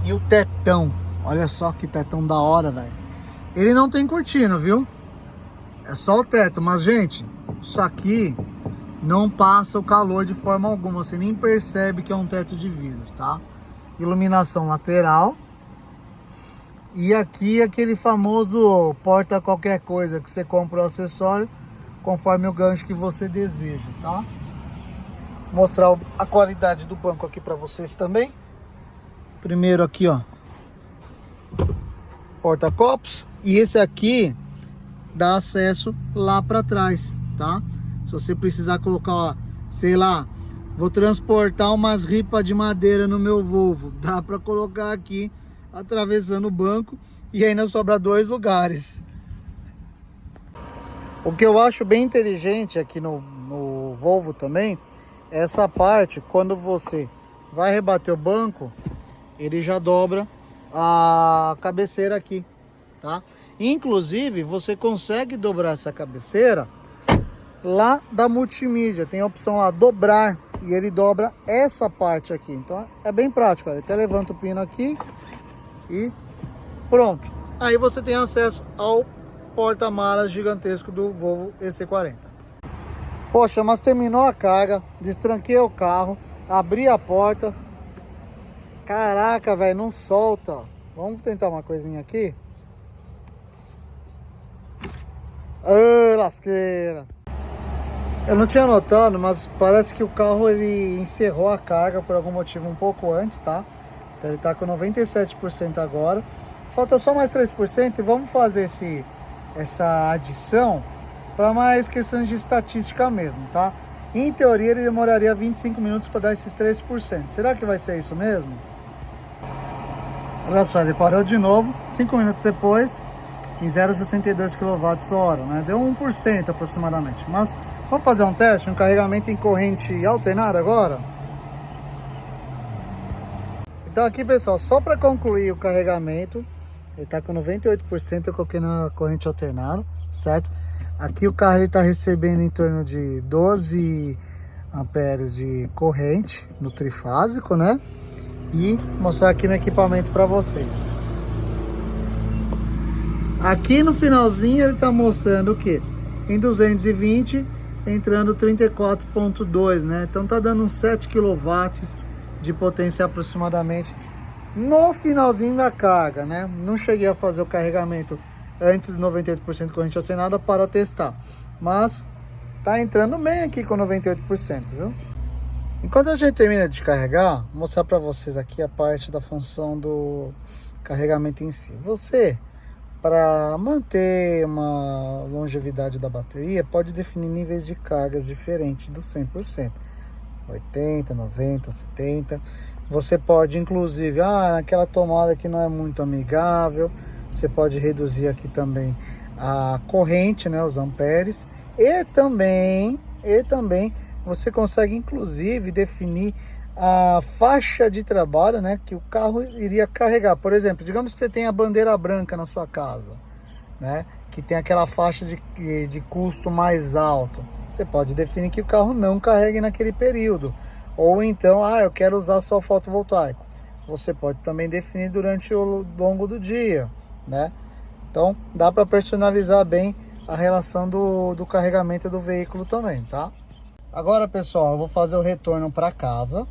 e o tetão. Olha só que tetão da hora, velho. Ele não tem cortina, viu? É só o teto, mas gente, isso aqui não passa o calor de forma alguma, você nem percebe que é um teto de vidro, tá? Iluminação lateral. E aqui aquele famoso porta qualquer coisa, que você compra o acessório conforme o gancho que você deseja, tá? mostrar a qualidade do banco aqui para vocês também. Primeiro aqui, ó, porta-copos, e esse aqui dá acesso lá para trás, tá? Se você precisar colocar, ó, sei lá, vou transportar umas ripas de madeira no meu Volvo, dá para colocar aqui atravessando o banco e ainda sobra 2 lugares. O que eu acho bem inteligente aqui no Volvo também, é essa parte, quando você vai rebater o banco, ele já dobra a cabeceira aqui, tá? Inclusive, você consegue dobrar essa cabeceira lá da multimídia, tem a opção lá, dobrar, e ele dobra essa parte aqui, então é bem prático, ele até levanta o pino aqui e pronto. Aí você tem acesso ao porta-malas gigantesco do Volvo EC40. Poxa, mas terminou a carga, destranquei o carro, abri a porta, caraca, velho, não solta. Vamos tentar uma coisinha aqui. Ai, lasqueira. Eu não tinha notado, mas parece que o carro ele encerrou a carga por algum motivo um pouco antes, tá? Então ele tá com 97% agora. Falta só mais 3% e vamos fazer essa adição para mais questões de estatística mesmo, tá? Em teoria ele demoraria 25 minutos para dar esses 3%. Será que vai ser isso mesmo? Olha só, ele parou de novo, 5 minutos depois, em 0,62 kWh, né? Deu 1% aproximadamente. Mas vamos fazer um teste, um carregamento em corrente alternada agora? Então aqui, pessoal, só para concluir o carregamento, ele está com 98%, eu coloquei na corrente alternada, certo? Aqui o carro está recebendo em torno de 12 amperes de corrente no trifásico, né? E mostrar aqui no equipamento para vocês. Aqui no finalzinho ele está mostrando o que? Em 220, entrando 34.2, né? Então tá dando uns 7 kW de potência aproximadamente no finalzinho da carga, né? Não cheguei a fazer o carregamento antes de 98% corrente alternada para testar, mas tá entrando bem aqui com 98%, viu? Enquanto a gente termina de carregar, vou mostrar para vocês aqui a parte da função do carregamento em si. Você, para manter uma longevidade da bateria, pode definir níveis de cargas diferentes do 100%. 80, 90, 70. Você pode, inclusive, naquela tomada que não é muito amigável, você pode reduzir aqui também a corrente, né, os amperes. E também você consegue, inclusive, definir a faixa de trabalho, né, que o carro iria carregar. Por exemplo, digamos que você tem a bandeira branca na sua casa, né, que tem aquela faixa de custo mais alto. Você pode definir que o carro não carregue naquele período. Ou então, eu quero usar só fotovoltaico. Você pode também definir durante o longo do dia, né? Então, dá para personalizar bem a relação do carregamento do veículo também, tá? Agora, pessoal, eu vou fazer o retorno para casa,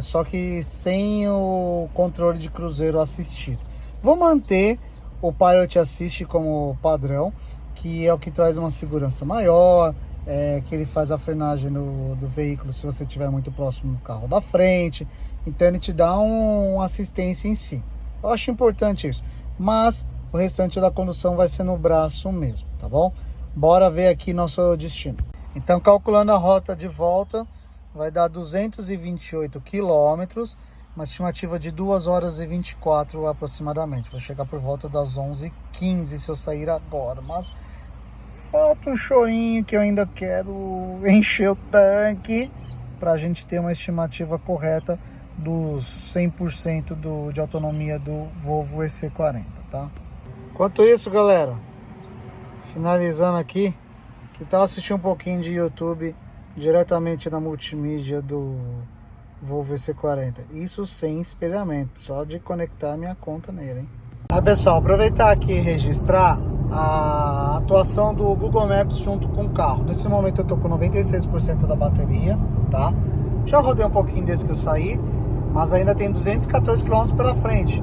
só que sem o controle de cruzeiro assistido. Vou manter o Pilot Assist como padrão, que é o que traz uma segurança maior, que ele faz a frenagem do veículo se você estiver muito próximo do carro da frente. Então ele te dá uma assistência em si. Eu acho importante isso, mas o restante da condução vai ser no braço mesmo, tá bom? Bora ver aqui nosso destino. Então, calculando a rota de volta, vai dar 228 quilômetros, uma estimativa de 2 horas e 24 aproximadamente. Vou chegar por volta das 11h15 se eu sair agora, mas falta um chorinho que eu ainda quero encher o tanque para a gente ter uma estimativa correta dos 100% de autonomia do Volvo EC40, tá? Enquanto isso, galera, finalizando aqui, que tal assistir um pouquinho de YouTube diretamente na multimídia do Volvo EC40. Isso sem espelhamento, só de conectar a minha conta nele, hein? Pessoal, aproveitar aqui e registrar a atuação do Google Maps junto com o carro. Nesse momento eu tô com 96% da bateria, tá? Já rodei um pouquinho desde que eu saí, mas ainda tem 214 km pela frente.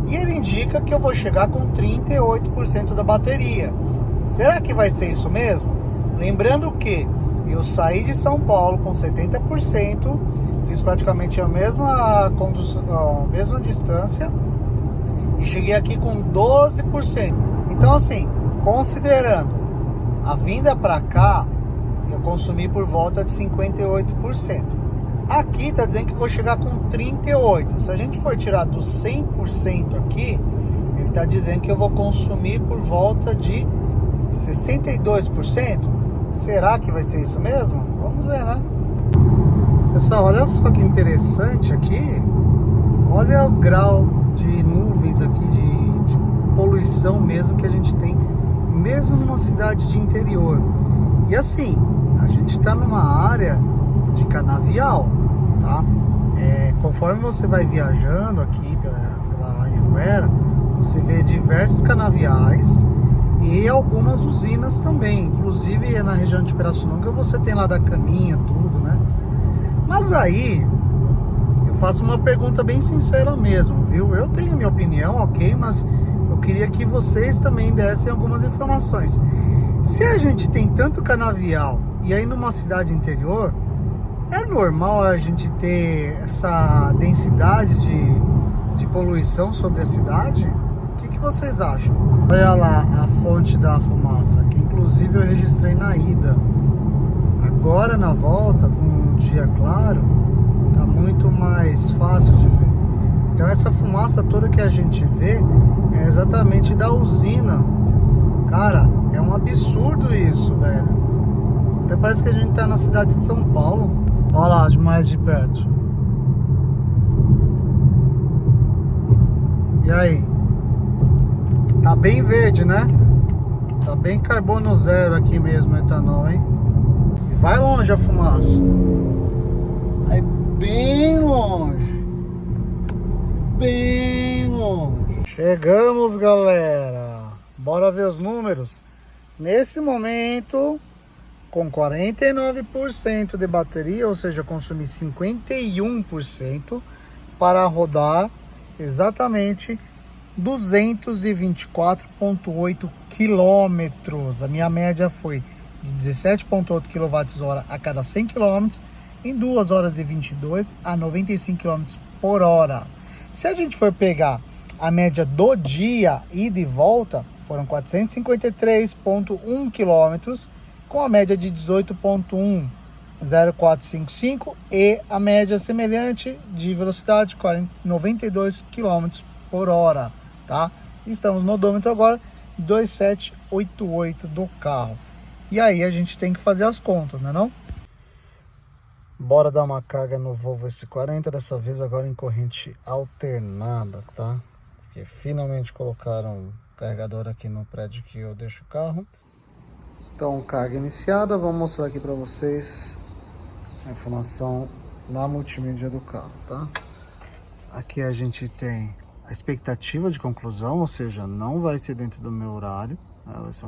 E ele indica que eu vou chegar com 38% da bateria. Será que vai ser isso mesmo? Lembrando que Eu saí de São Paulo com 70%, fiz praticamente a mesma condução, a mesma distância e cheguei aqui com 12%. Então assim, considerando a vinda para cá, eu consumi por volta de 58%. Aqui tá dizendo que eu vou chegar com 38%. Se a gente for tirar dos 100% aqui, ele tá dizendo que eu vou consumir por volta de 62%. Será que vai ser isso mesmo? Vamos ver, né? Pessoal, olha só que interessante aqui. Olha o grau de nuvens aqui, de poluição mesmo que a gente tem, mesmo numa cidade de interior. E assim, a gente está numa área de canavial, tá? Conforme você vai viajando aqui pela Anhanguera, você vê diversos canaviais e algumas usinas também. Inclusive na região de Pirassununga você tem lá da Caninha, tudo, né? Mas aí eu faço uma pergunta bem sincera mesmo, viu? Eu tenho minha opinião, ok, mas eu queria que vocês também dessem algumas informações. Se a gente tem tanto canavial e aí numa cidade interior, é normal a gente ter essa densidade de poluição sobre a cidade? O que vocês acham? Olha lá a fonte da fumaça, que inclusive eu registrei na ida. Agora na volta, com um dia claro, tá muito mais fácil de ver. Então essa fumaça toda que a gente vê é exatamente da usina. Cara, é um absurdo isso, velho. Até parece que a gente tá na cidade de São Paulo. Olha lá, de mais de perto. E aí? Tá bem verde, né? Tá bem carbono zero aqui mesmo o etanol, hein? E vai longe a fumaça. Aí bem longe. Bem longe. Chegamos, galera. Bora ver os números. Nesse momento, com 49% de bateria, ou seja, consumi 51% para rodar exatamente 224,8 quilômetros. A minha média foi de 17,8 kWh a cada 100 km em 2 horas e 22 a 95 km por hora. Se a gente for pegar a média do dia e de volta, foram 453,1 quilômetros com a média de 18,10455 e a média semelhante de velocidade 92 km por hora, tá? Estamos no odômetro agora 2788 do carro. E aí a gente tem que fazer as contas, né não? Bora dar uma carga no Volvo S40, dessa vez agora em corrente alternada, tá? Porque finalmente colocaram um carregador aqui no prédio que eu deixo o carro. Então, carga iniciada, vou mostrar aqui para vocês a informação na multimídia do carro, tá? Aqui a gente tem a expectativa de conclusão, ou seja, não vai ser dentro do meu horário, né? Vai ser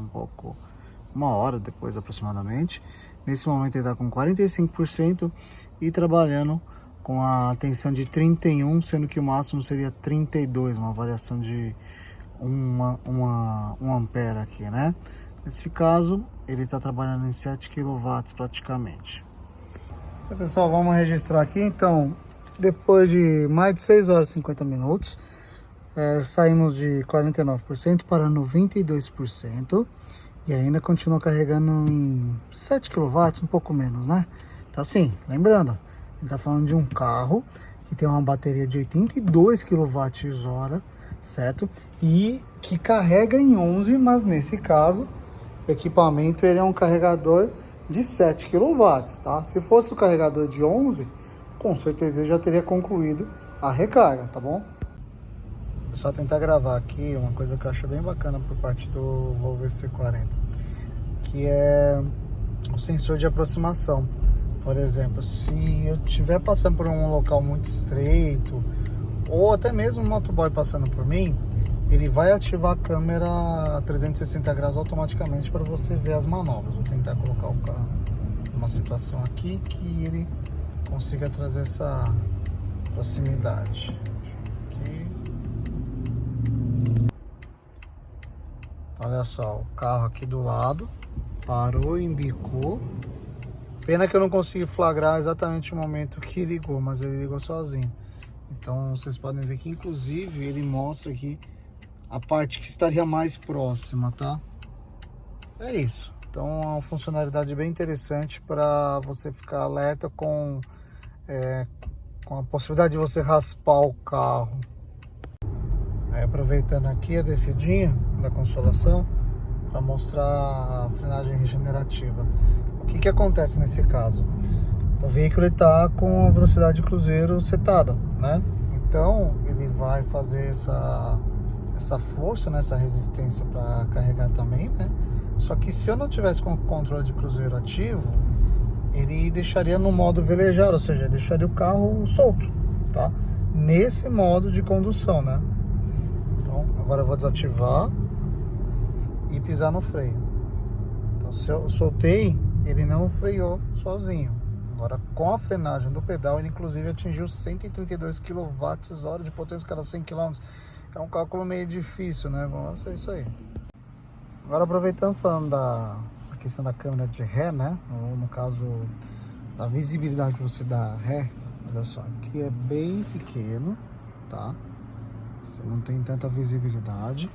uma hora depois aproximadamente. Nesse momento ele está com 45% e trabalhando com a tensão de 31, sendo que o máximo seria 32, uma variação de 1 ampere aqui, né? Nesse caso, ele está trabalhando em 7 kW praticamente. Então, pessoal, vamos registrar aqui. Então, depois de mais de 6 horas e 50 minutos, saímos de 49% para 92%. E ainda continua carregando em 7 kW, um pouco menos, né? Então assim, lembrando, a gente tá falando de um carro que tem uma bateria de 82 kWh, certo? E que carrega em 11, mas nesse caso, o equipamento ele é um carregador de 7 kW, tá? Se fosse o carregador de 11, com certeza ele já teria concluído a recarga, tá bom? Vou só tentar gravar aqui uma coisa que eu acho bem bacana por parte do Volvo S40, que é o sensor de aproximação. Por exemplo, se eu estiver passando por um local muito estreito, ou até mesmo um motoboy passando por mim, ele vai ativar a câmera 360 graus automaticamente para você ver as manobras. Vou tentar colocar o carro numa situação aqui que ele consiga trazer essa proximidade. Aqui. Olha só, o carro aqui do lado parou, embicou Pena que eu não consegui flagrar exatamente o momento que ligou, mas ele ligou sozinho. Então vocês podem ver que inclusive ele mostra aqui a parte que estaria mais próxima, tá? É isso. Então é uma funcionalidade bem interessante para você ficar alerta com a possibilidade de você raspar o carro. Aí, aproveitando aqui a descidinha da Consolação para mostrar a frenagem regenerativa. O que acontece nesse caso? O veículo está com a velocidade de cruzeiro setada, né? Então ele vai fazer essa força, né? Essa resistência para carregar também, né? Só que se eu não tivesse com o controle de cruzeiro ativo, ele deixaria no modo velejar, ou seja, deixaria o carro solto, tá? Nesse modo de condução, né? Então agora eu vou desativar e pisar no freio. Então se eu soltei, ele não freou sozinho. Agora com a frenagem do pedal, ele inclusive atingiu 132 kWh de potência cada 100 km. É um cálculo meio difícil, né? Vamos fazer isso aí. Agora aproveitando, falando da questão da câmera de ré, né? Ou no caso da visibilidade que você dá ré, olha só, aqui é bem pequeno, tá? Você não tem tanta visibilidade.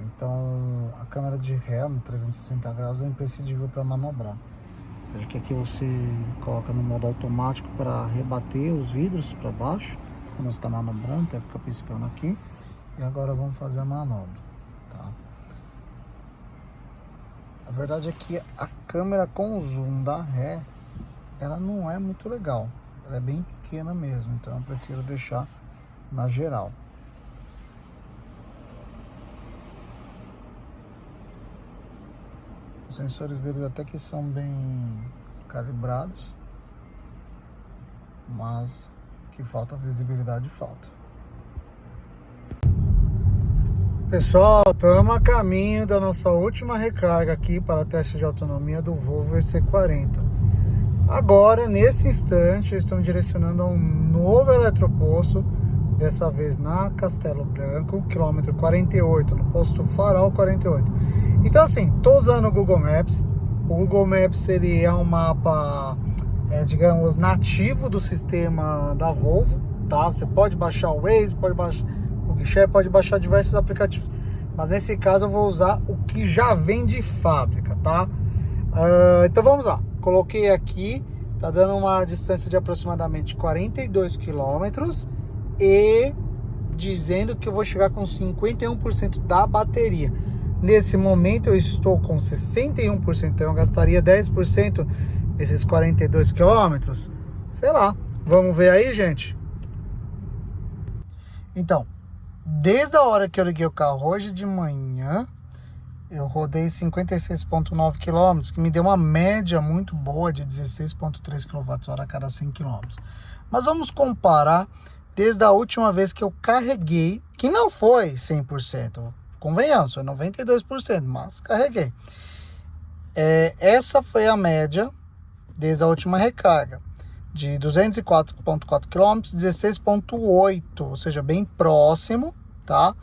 Então a câmera de ré no 360 graus é imprescindível para manobrar. Veja que aqui você coloca no modo automático para rebater os vidros para baixo quando você está manobrando, até ficar piscando aqui. E agora vamos fazer a manobra, tá? A verdade é que a câmera com zoom da ré, ela não é muito legal. Ela é bem pequena mesmo, então eu prefiro deixar na geral. Os sensores deles até que são bem calibrados, mas que falta visibilidade, falta. Pessoal, estamos a caminho da nossa última recarga aqui para teste de autonomia do Volvo EC40. Agora, nesse instante, estamos direcionando a um novo eletroposto, dessa vez na Castelo Branco, quilômetro 48, no posto Farol 48. Então assim, estou usando o Google Maps. O Google Maps ele é um mapa, digamos, nativo do sistema da Volvo, tá? Você pode baixar o Waze, pode baixar o Guichê, pode baixar diversos aplicativos. Mas nesse caso eu vou usar o que já vem de fábrica, tá? Então vamos lá. Coloquei aqui, tá dando uma distância de aproximadamente 42 quilômetros e dizendo que eu vou chegar com 51% da bateria. Nesse momento eu estou com 61%, então eu gastaria 10% desses 42 quilômetros. Sei lá, vamos ver aí, gente. Então, desde a hora que eu liguei o carro hoje de manhã, eu rodei 56,9 km, que me deu uma média muito boa de 16,3 kWh a cada 100 km. Mas vamos comparar desde a última vez que eu carreguei, que não foi 100%, convenhamos, foi 92%, mas carreguei. Essa foi a média desde a última recarga, de 204,4 km, 16,8, ou seja, bem próximo, tá?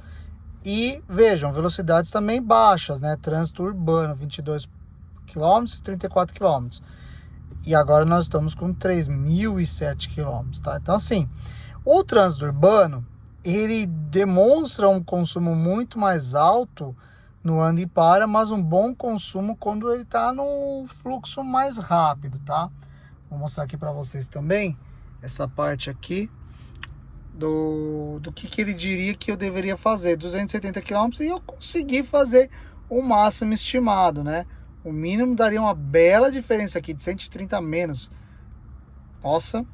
E vejam, velocidades também baixas, né? Trânsito urbano, 22 km e 34 km. E agora nós estamos com 3.007 km, tá? Então assim, o trânsito urbano, ele demonstra um consumo muito mais alto no anda e para, mas um bom consumo quando ele está no fluxo mais rápido, tá? Vou mostrar aqui para vocês também essa parte aqui do que ele diria que eu deveria fazer, 270 km, e eu consegui fazer o máximo estimado, né? O mínimo daria uma bela diferença aqui, de 130 menos. Nossa,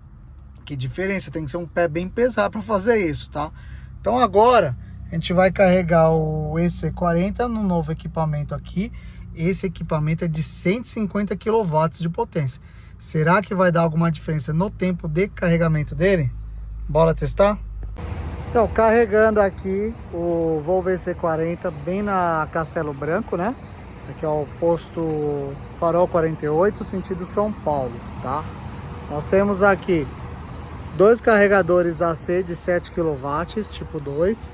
que diferença, tem que ser um pé bem pesado para fazer isso, tá? Então agora a gente vai carregar o EC40 no novo equipamento aqui. Esse equipamento é de 150 kW de potência. Será que vai dar alguma diferença no tempo de carregamento dele? Bora testar? Então, carregando aqui o Volvo EC40 bem na Castelo Branco, né? Esse aqui é o posto Farol 48, sentido São Paulo, tá? Nós temos aqui dois carregadores AC de 7 kW, tipo 2.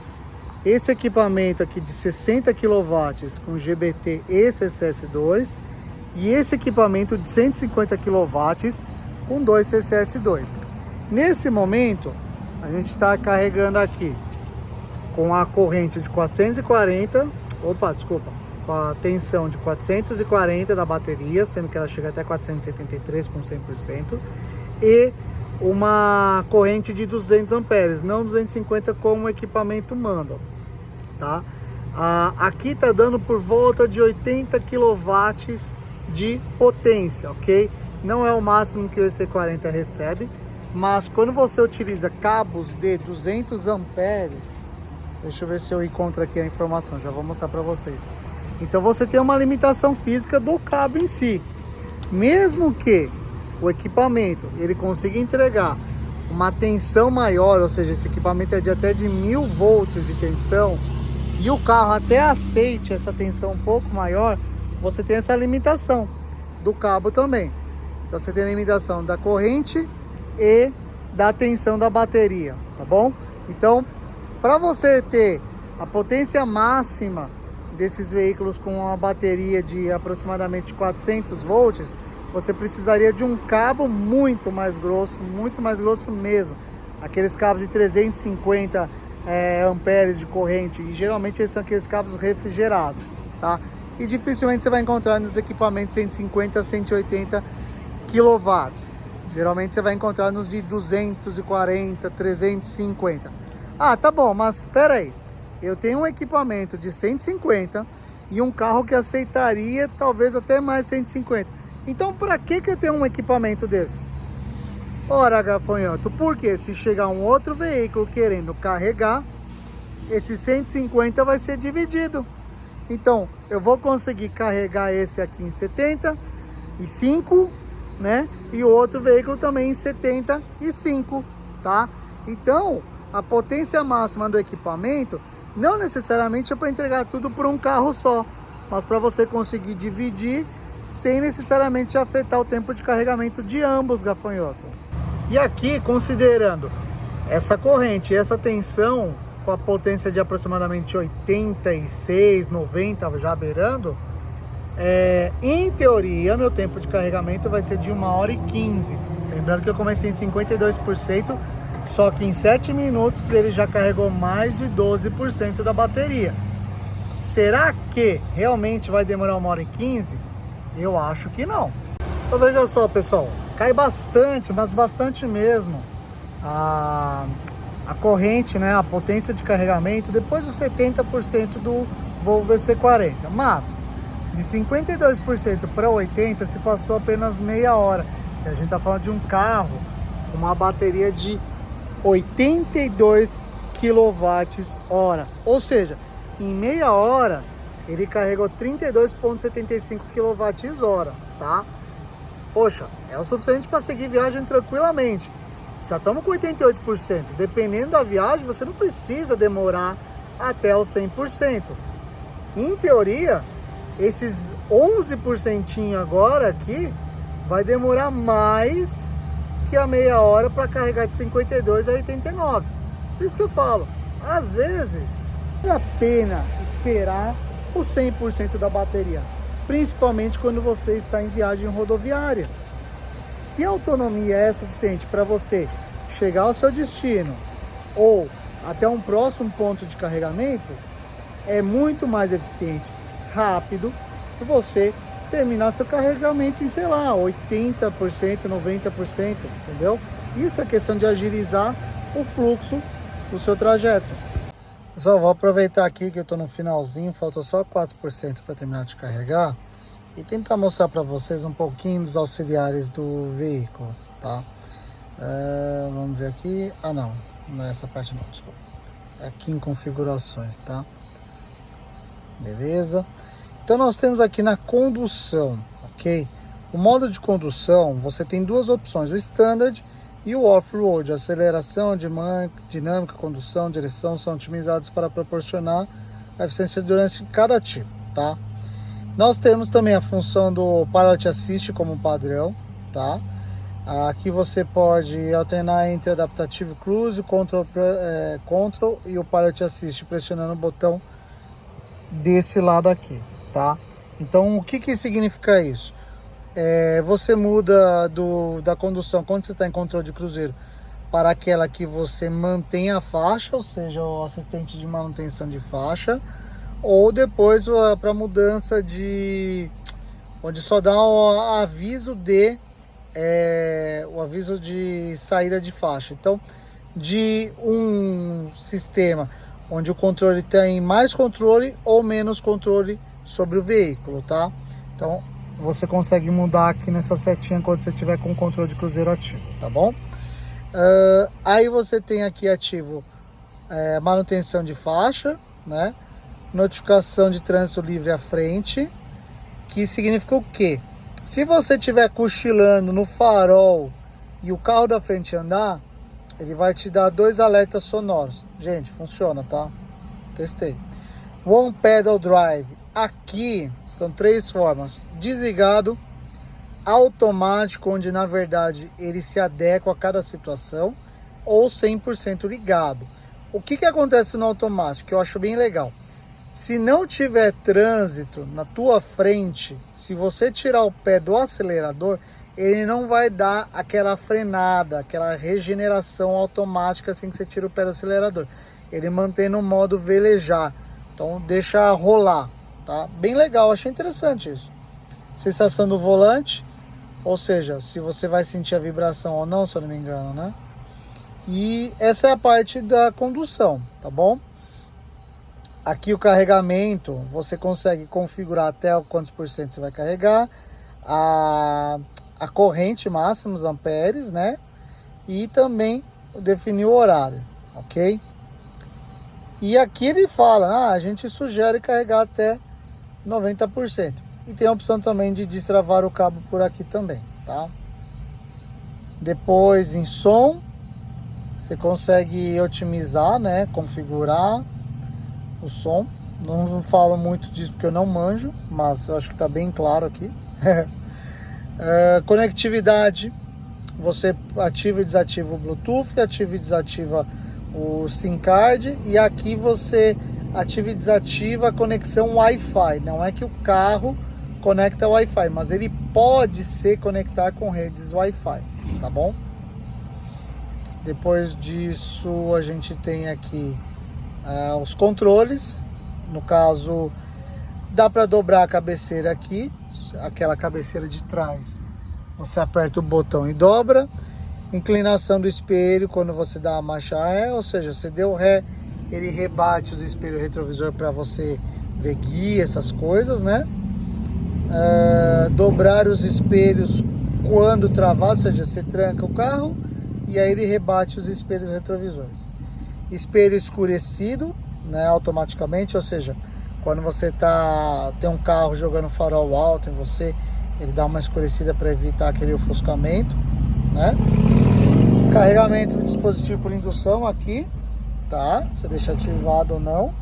Esse equipamento aqui de 60 kW com GBT e CCS2. e esse equipamento de 150 kW com 2 CCS2. Nesse momento, a gente está carregando aqui com a corrente de 440, com a tensão de 440 da bateria, sendo que ela chega até 473 com 100%, e uma corrente de 200 amperes, não 250 como o equipamento manda, tá? Aqui está dando por volta de 80 kW de potência, ok? Não é o máximo que o EC40 recebe, mas quando você utiliza cabos de 200 amperes, deixa eu ver se eu encontro aqui a informação, já vou mostrar para vocês. Então você tem uma limitação física do cabo em si. Mesmo que o equipamento ele consiga entregar uma tensão maior, ou seja, esse equipamento é de até de 1000 volts de tensão, e o carro até aceite essa tensão um pouco maior, você tem essa limitação do cabo também. Então você tem a limitação da corrente e da tensão da bateria, tá bom? Então, para você ter a potência máxima desses veículos com uma bateria de aproximadamente 400 volts, você precisaria de um cabo muito mais grosso mesmo. Aqueles cabos de 350 amperes de corrente, e geralmente eles são aqueles cabos refrigerados, tá? E dificilmente você vai encontrar nos equipamentos 150 a 180 kW. Geralmente você vai encontrar nos de 240, 350. Ah, tá bom, mas espera aí. Eu tenho um equipamento de 150 e um carro que aceitaria talvez até mais 150. Então, para que eu tenho um equipamento desse? Ora, gafanhoto, porque se chegar um outro veículo querendo carregar, esse 150 vai ser dividido. Então, eu vou conseguir carregar esse aqui em 75, né? E o outro veículo também em 75, tá? Então, a potência máxima do equipamento não necessariamente é para entregar tudo por um carro só, mas para você conseguir dividir sem necessariamente afetar o tempo de carregamento de ambos, gafanhoto. E aqui, considerando essa corrente e essa tensão com a potência de aproximadamente 86, 90 já beirando, em teoria meu tempo de carregamento vai ser de 1h15. Lembrando que eu comecei em 52%, só que em 7 minutos ele já carregou mais de 12% da bateria. Será que realmente vai demorar 1h15? Eu acho que não. Então veja só, pessoal, cai bastante, mas bastante mesmo a corrente, né, a potência de carregamento depois dos 70% do Volvo EC40. Mas de 52% para 80% se passou apenas meia hora. E a gente está falando de um carro com uma bateria de 82 kWh. Ou seja, em meia hora ele carregou 32,75 kWh, tá? Poxa, é o suficiente para seguir viagem tranquilamente. Já estamos com 88%. Dependendo da viagem, você não precisa demorar até os 100%. Em teoria, esses 11% agora aqui vai demorar mais que a meia hora para carregar de 52 a 89. Por isso que eu falo, às vezes vale a pena esperar o 100% da bateria, principalmente quando você está em viagem rodoviária. Se a autonomia é suficiente para você chegar ao seu destino ou até um próximo ponto de carregamento, é muito mais eficiente, rápido, que você terminar seu carregamento em, sei lá, 80%, 90%, entendeu? Isso é questão de agilizar o fluxo do seu trajeto. Pessoal, vou aproveitar aqui que eu estou no finalzinho, falta só 4% para terminar de carregar e tentar mostrar para vocês um pouquinho dos auxiliares do veículo, tá? Vamos ver aqui. Ah, não é essa parte não, desculpa. É aqui em configurações, tá? Beleza? Então nós temos aqui na condução, ok? O modo de condução, você tem duas opções, o Standard e o Off-Road. Aceleração, dinâmica, condução, direção são otimizados para proporcionar a eficiência de endurance de cada tipo, tá? Nós temos também a função do Pilot Assist como padrão, tá? Aqui você pode alternar entre Adaptive Cruise, Control e o Pilot Assist pressionando o botão desse lado aqui, tá? Então, o que significa isso? Você muda da condução quando você está em controle de cruzeiro para aquela que você mantém a faixa, ou seja, o assistente de manutenção de faixa, ou depois para mudança de onde só dá o aviso de saída de faixa. Então, de um sistema onde o controle tem mais controle ou menos controle sobre o veículo, tá? Então, você consegue mudar aqui nessa setinha quando você tiver com o controle de cruzeiro ativo, tá bom? Aí você tem aqui ativo manutenção de faixa, né? Notificação de trânsito livre à frente, que significa o quê? Se você estiver cochilando no farol e o carro da frente andar, ele vai te dar 2 alertas sonoros. Gente, funciona, tá? Testei. One Pedal Drive. Aqui são 3 formas. Desligado, automático, onde na verdade ele se adequa a cada situação, ou 100% ligado. O que acontece no automático, que eu acho bem legal? Se não tiver trânsito na tua frente, se você tirar o pé do acelerador, ele não vai dar aquela frenada, aquela regeneração automática assim que você tira o pé do acelerador. Ele mantém no modo velejar, então deixa rolar, tá? Bem legal, achei interessante isso. Sensação do volante, ou seja, se você vai sentir a vibração ou não, se eu não me engano, né? E essa é a parte da condução, tá bom? Aqui o carregamento, você consegue configurar até quantos por cento você vai carregar, a corrente máxima, os amperes, né? E também definir o horário, ok? E aqui ele fala, a gente sugere carregar até 90%. E tem a opção também de destravar o cabo por aqui também, tá? Depois em som, você consegue otimizar, né? Configurar o som. Não falo muito disso porque eu não manjo, mas eu acho que tá bem claro aqui. Conectividade, você ativa e desativa o Bluetooth, ativa e desativa o SIM card, e aqui você ativa e desativa a conexão Wi-Fi. Não é que o carro conecta Wi-Fi, mas ele pode se conectar com redes Wi-Fi, tá bom? Depois disso a gente tem aqui os controles. No caso, dá para dobrar a cabeceira aqui, aquela cabeceira de trás, você aperta o botão e dobra. Inclinação do espelho quando você dá a marcha ré, ou seja, você deu ré, ele rebate os espelhos retrovisor para você ver guia, essas coisas, né? Dobrar os espelhos quando travado, ou seja, você tranca o carro e aí ele rebate os espelhos retrovisores. Espelho escurecido, né, automaticamente, ou seja, quando você tem um carro jogando farol alto em você, ele dá uma escurecida para evitar aquele ofuscamento, né? Carregamento do dispositivo por indução aqui, tá? Você deixa ativado ou não.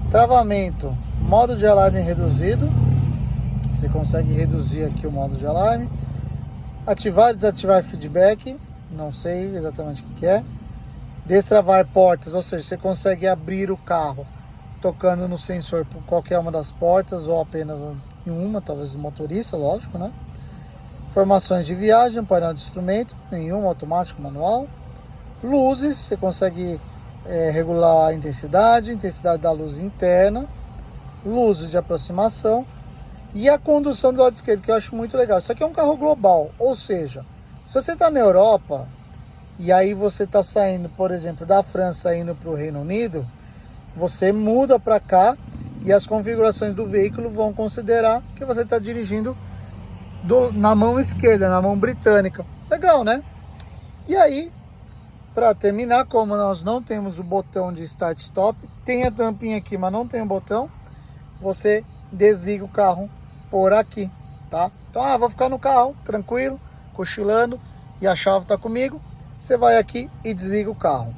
Travamento, modo de alarme reduzido. Você consegue reduzir aqui o modo de alarme. Ativar e desativar feedback, não sei exatamente o que é. Destravar portas, ou seja, você consegue abrir o carro tocando no sensor por qualquer uma das portas ou apenas em uma, talvez do motorista, lógico, né? Informações de viagem, painel de instrumento, nenhum, automático, manual. Luzes, você consegue regular a intensidade da luz interna. Luzes de aproximação. E a condução do lado esquerdo, que eu acho muito legal. Isso aqui é um carro global, ou seja, se você está na Europa e aí você está saindo, por exemplo, da França indo para o Reino Unido, você muda para cá e as configurações do veículo vão considerar que você está dirigindo na mão esquerda, na mão britânica. Legal, né? E aí, para terminar, como nós não temos o botão de start stop, tem a tampinha aqui, mas não tem o botão, você desliga o carro por aqui, tá? Então, vou ficar no carro, tranquilo, cochilando, e a chave tá comigo. Você vai aqui e desliga o carro.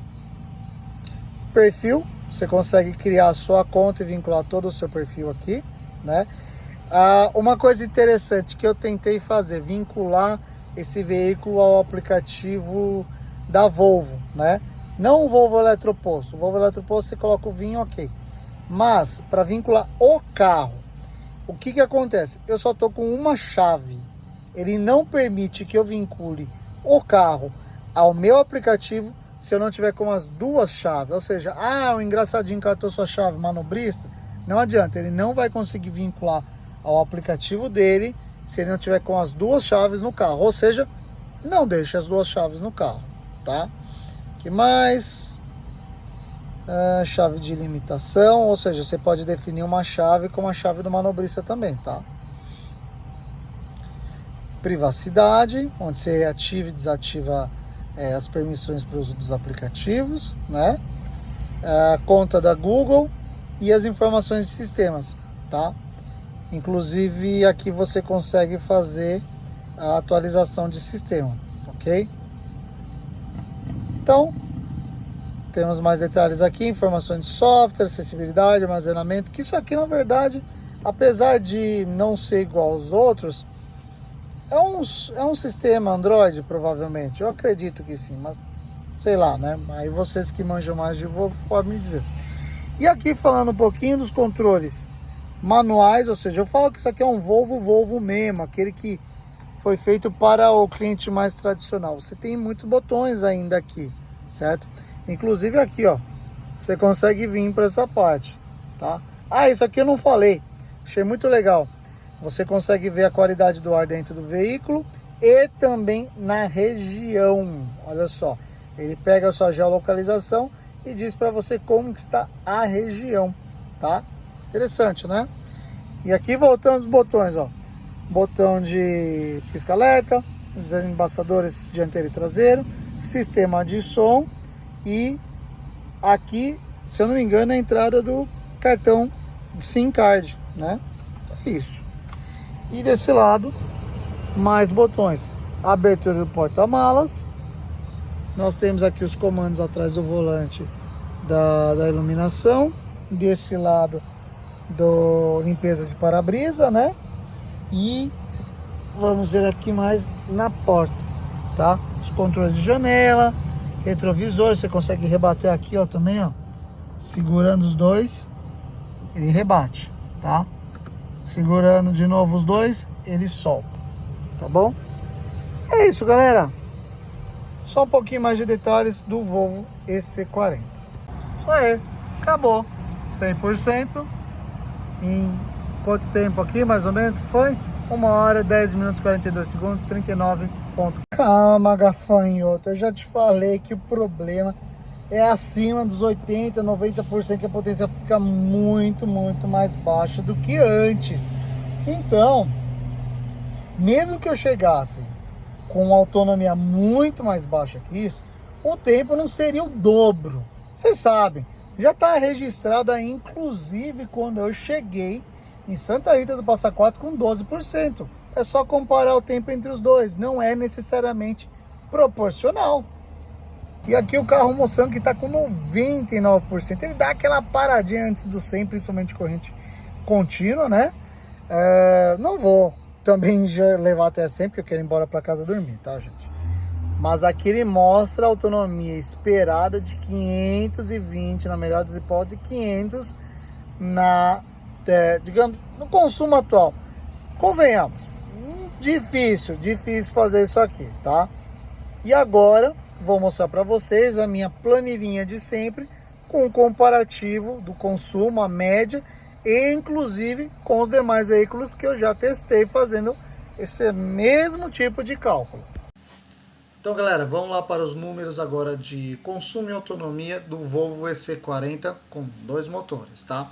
Perfil, você consegue criar a sua conta e vincular todo o seu perfil aqui, né? Uma coisa interessante que eu tentei fazer, vincular esse veículo ao aplicativo da Volvo, né? Não o Volvo Eletroposto. O Volvo Eletroposto você coloca o vinho, ok. Mas, para vincular o o que que acontece? Eu só tô com uma chave. Ele não permite que eu vincule o carro ao meu aplicativo se eu não tiver com as duas chaves. Ou seja, o engraçadinho cartou sua chave manobrista, não adianta, ele não vai conseguir vincular ao aplicativo dele se ele não tiver com as duas chaves no carro. Ou seja, não deixe as duas chaves no carro, tá? Que mais? Chave de limitação, ou seja, você pode definir uma chave como a chave do manobrista também, tá? Privacidade, onde você ativa e desativa as permissões para o uso dos aplicativos, né? A conta da Google e as informações de sistemas, tá? Inclusive aqui você consegue fazer a atualização de sistema, ok? Então, temos mais detalhes aqui, informações de software, acessibilidade, armazenamento, que isso aqui na verdade, apesar de não ser igual aos outros, é um sistema Android provavelmente, eu acredito que sim, mas sei lá, né? Aí vocês que manjam mais de Volvo podem me dizer. E aqui falando um pouquinho dos controles manuais, ou seja, eu falo que isso aqui é um Volvo mesmo, aquele que foi feito para o cliente mais tradicional. Você tem muitos botões ainda aqui, certo? Inclusive aqui, ó, você consegue vir para essa parte, tá? Isso aqui eu não falei, achei muito legal. Você consegue ver a qualidade do ar dentro do veículo e também na região. Olha só, ele pega a sua geolocalização e diz para você como que está a região, tá? Interessante, né? E aqui voltando os botões, ó. Botão de pisca-alerta, embaçadores dianteiro e traseiro, sistema de som e aqui, se eu não me engano, é a entrada do cartão SIM card, né? É isso. E desse lado, mais botões. Abertura do porta-malas. Nós temos aqui os comandos atrás do volante da iluminação. Desse lado, do limpeza de para-brisa, né? E vamos ver aqui mais na porta, tá? Os controles de janela, retrovisor, você consegue rebater aqui, ó, também, ó. Segurando os dois, ele rebate, tá? Segurando de novo os dois, ele solta, tá bom? É isso, galera. Só um pouquinho mais de detalhes do Volvo EC40. Isso aí, acabou. 100%. Em quanto tempo aqui, mais ou menos, que foi? 1 hora, 10 minutos, 42 segundos, 39 pontos. Calma, gafanhoto, eu já te falei que o problema é acima dos 80, 90%, que a potência fica muito mais baixa do que antes. Então, mesmo que eu chegasse com uma autonomia muito mais baixa que isso, o tempo não seria o dobro. Vocês sabem, já está registrado aí, inclusive quando eu cheguei em Santa Rita do Passa Quatro com 12%. É só comparar o tempo entre os dois, não é necessariamente proporcional. E aqui o carro mostrando que está com 99%. Ele dá aquela paradinha antes do 100, principalmente corrente contínua, né? Não vou também já levar até 100, porque eu quero ir embora para casa dormir, tá, gente? Mas aqui ele mostra a autonomia esperada de 520, na melhor das hipóteses, 500 digamos, no consumo atual. Convenhamos, difícil fazer isso aqui, tá? E agora vou mostrar para vocês a minha planilhinha de sempre com o comparativo do consumo, a média e inclusive com os demais veículos que eu já testei fazendo esse mesmo tipo de cálculo. Então, galera, vamos lá para os números agora de consumo e autonomia do Volvo EC40 com 2 motores, tá?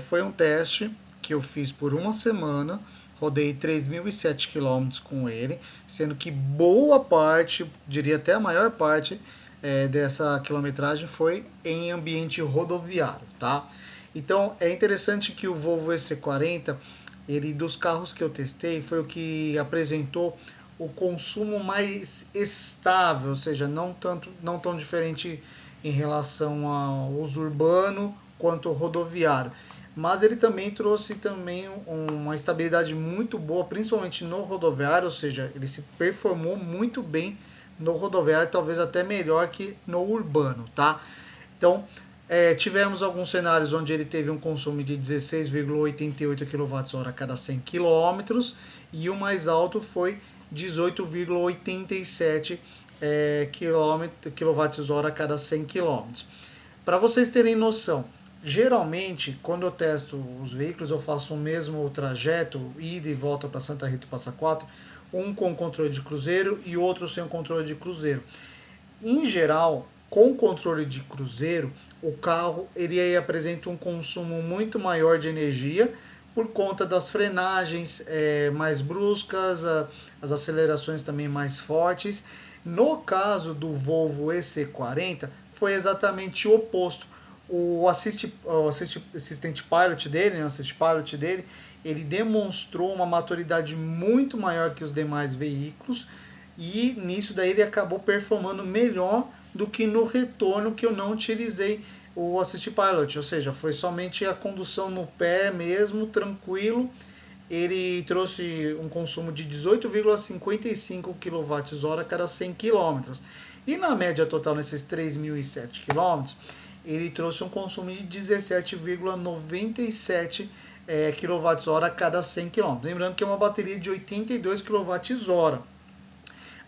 Foi um teste que eu fiz por uma semana, rodei 3.007 km com ele, sendo que boa parte, diria até a maior parte dessa quilometragem foi em ambiente rodoviário, tá? Então é interessante que o Volvo EC40, ele dos carros que eu testei, foi o que apresentou o consumo mais estável, ou seja, não tão diferente em relação ao uso urbano quanto ao rodoviário. Mas ele também trouxe uma estabilidade muito boa, principalmente no rodoviário, ou seja, ele se performou muito bem no rodoviário, talvez até melhor que no urbano, tá? Então, Tivemos alguns cenários onde ele teve um consumo de 16,88 kWh a cada 100 km e o mais alto foi 18,87 kWh a cada 100 km. Para vocês terem noção, geralmente quando eu testo os veículos eu faço o mesmo trajeto, ida e volta para Santa Rita e Passa Quatro, um com controle de cruzeiro e outro sem o controle de cruzeiro. Em geral, com controle de cruzeiro, o carro ele apresenta um consumo muito maior de energia por conta das frenagens mais bruscas, as acelerações também mais fortes. No caso do Volvo EC40, foi exatamente o oposto. O Assistant Pilot dele, né, o Assist Pilot dele, ele demonstrou uma maturidade muito maior que os demais veículos e nisso daí ele acabou performando melhor do que no retorno que eu não utilizei o Assist Pilot, ou seja, foi somente a condução no pé mesmo, tranquilo. Ele trouxe um consumo de 18,55 kWh a cada 100 km. E na média total, nesses 3.007 km, ele trouxe um consumo de 17,97 kWh a cada 100 km. Lembrando que é uma bateria de 82 kWh.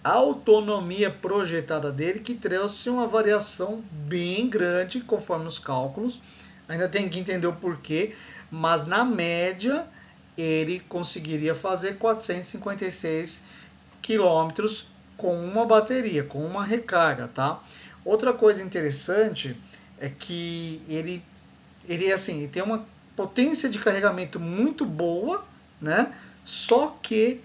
A autonomia projetada dele que trouxe uma variação bem grande conforme os cálculos. Ainda tem que entender o porquê, mas na média ele conseguiria fazer 456 quilômetros com uma bateria, com uma recarga, tá? Outra coisa interessante é que ele assim, tem uma potência de carregamento muito boa, né? Só que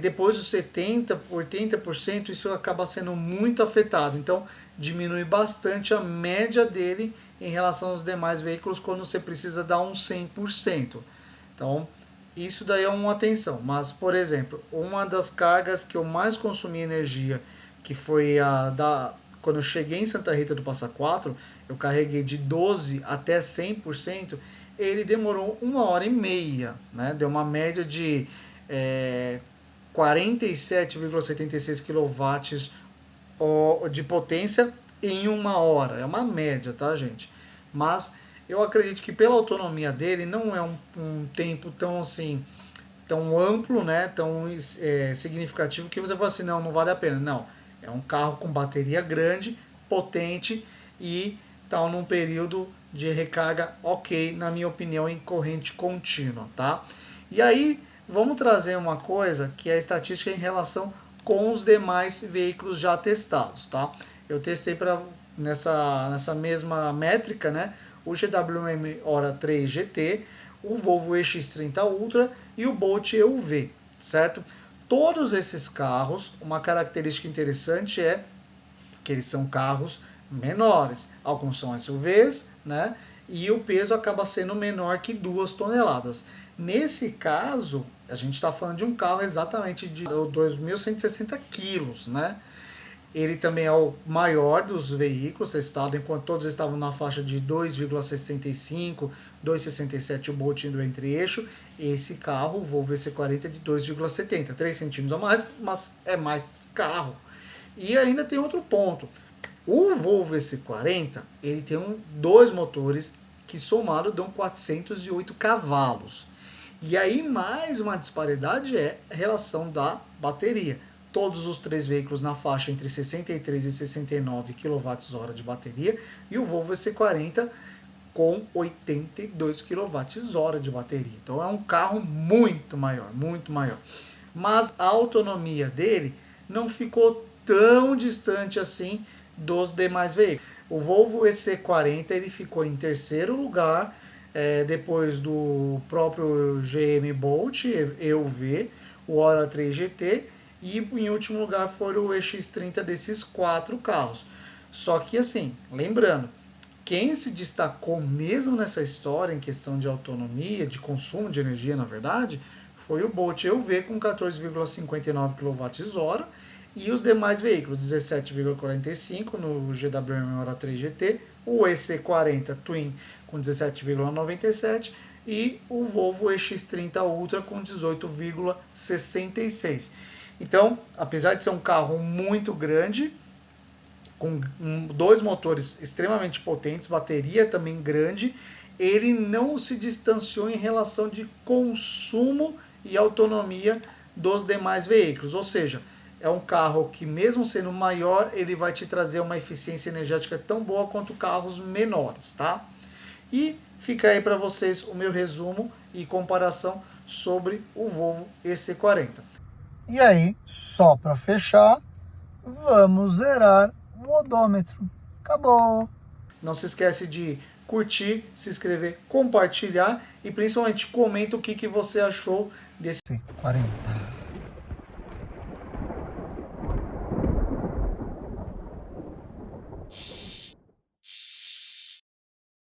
depois dos 70%, 80%, isso acaba sendo muito afetado. Então, diminui bastante a média dele em relação aos demais veículos quando você precisa dar um 100%. Então, isso daí é uma atenção. Mas, por exemplo, uma das cargas que eu mais consumi energia, que foi quando eu cheguei em Santa Rita do Passa Quatro, eu carreguei de 12 até 100%, ele demorou 1 hora e meia, né? Deu uma média de 47,76 kW de potência em 1 hora. É uma média, tá, gente? Mas eu acredito que pela autonomia dele não é um tempo tão assim, tão amplo, né? Tão significativo que você fala assim, não, não vale a pena. Não, é um carro com bateria grande, potente e tal num período de recarga ok, na minha opinião, em corrente contínua, tá? E aí vamos trazer uma coisa que é a estatística em relação com os demais veículos já testados, tá? Eu testei nessa mesma métrica, né? O GWM Hora 3 GT, o Volvo EX30 Ultra e o Bolt EUV, certo? Todos esses carros, uma característica interessante é que eles são carros menores. Alguns são SUVs, né? E o peso acaba sendo menor que 2 toneladas. Nesse caso, a gente está falando de um carro exatamente de 2.160 quilos, né? Ele também é o maior dos veículos testados, enquanto todos estavam na faixa de 2,65, 2,67 o Bolt do entre-eixo. Esse carro, o Volvo EC40, é de 2,70, 3 centímetros a mais, mas é mais carro. E ainda tem outro ponto. O Volvo EC40, ele tem dois motores que somado dão 408 cavalos. E aí mais uma disparidade é a relação da bateria. Todos os três veículos na faixa entre 63 e 69 kWh de bateria e o Volvo EC40 com 82 kWh de bateria. Então é um carro muito maior, muito maior. Mas a autonomia dele não ficou tão distante assim dos demais veículos. O Volvo EC40 ele ficou em terceiro lugar, depois do próprio GM Bolt EUV, o Hora 3 GT e em último lugar foi o EX30 desses quatro carros. Só que assim, lembrando, quem se destacou mesmo nessa história em questão de autonomia, de consumo de energia, na verdade, foi o Bolt EUV com 14,59 kWh e os demais veículos, 17,45 no GWM Hora 3 GT, o EC40 Twin com 17,97 e o Volvo EX30 Ultra com 18,66. Então, apesar de ser um carro muito grande, com dois motores extremamente potentes, bateria também grande, ele não se distanciou em relação de consumo e autonomia dos demais veículos, ou seja, é um carro que mesmo sendo maior, ele vai te trazer uma eficiência energética tão boa quanto carros menores, tá? E fica aí para vocês o meu resumo e comparação sobre o Volvo EC40. E aí, só para fechar, vamos zerar o odômetro. Acabou! Não se esquece de curtir, se inscrever, compartilhar e principalmente comenta o que você achou desse 40.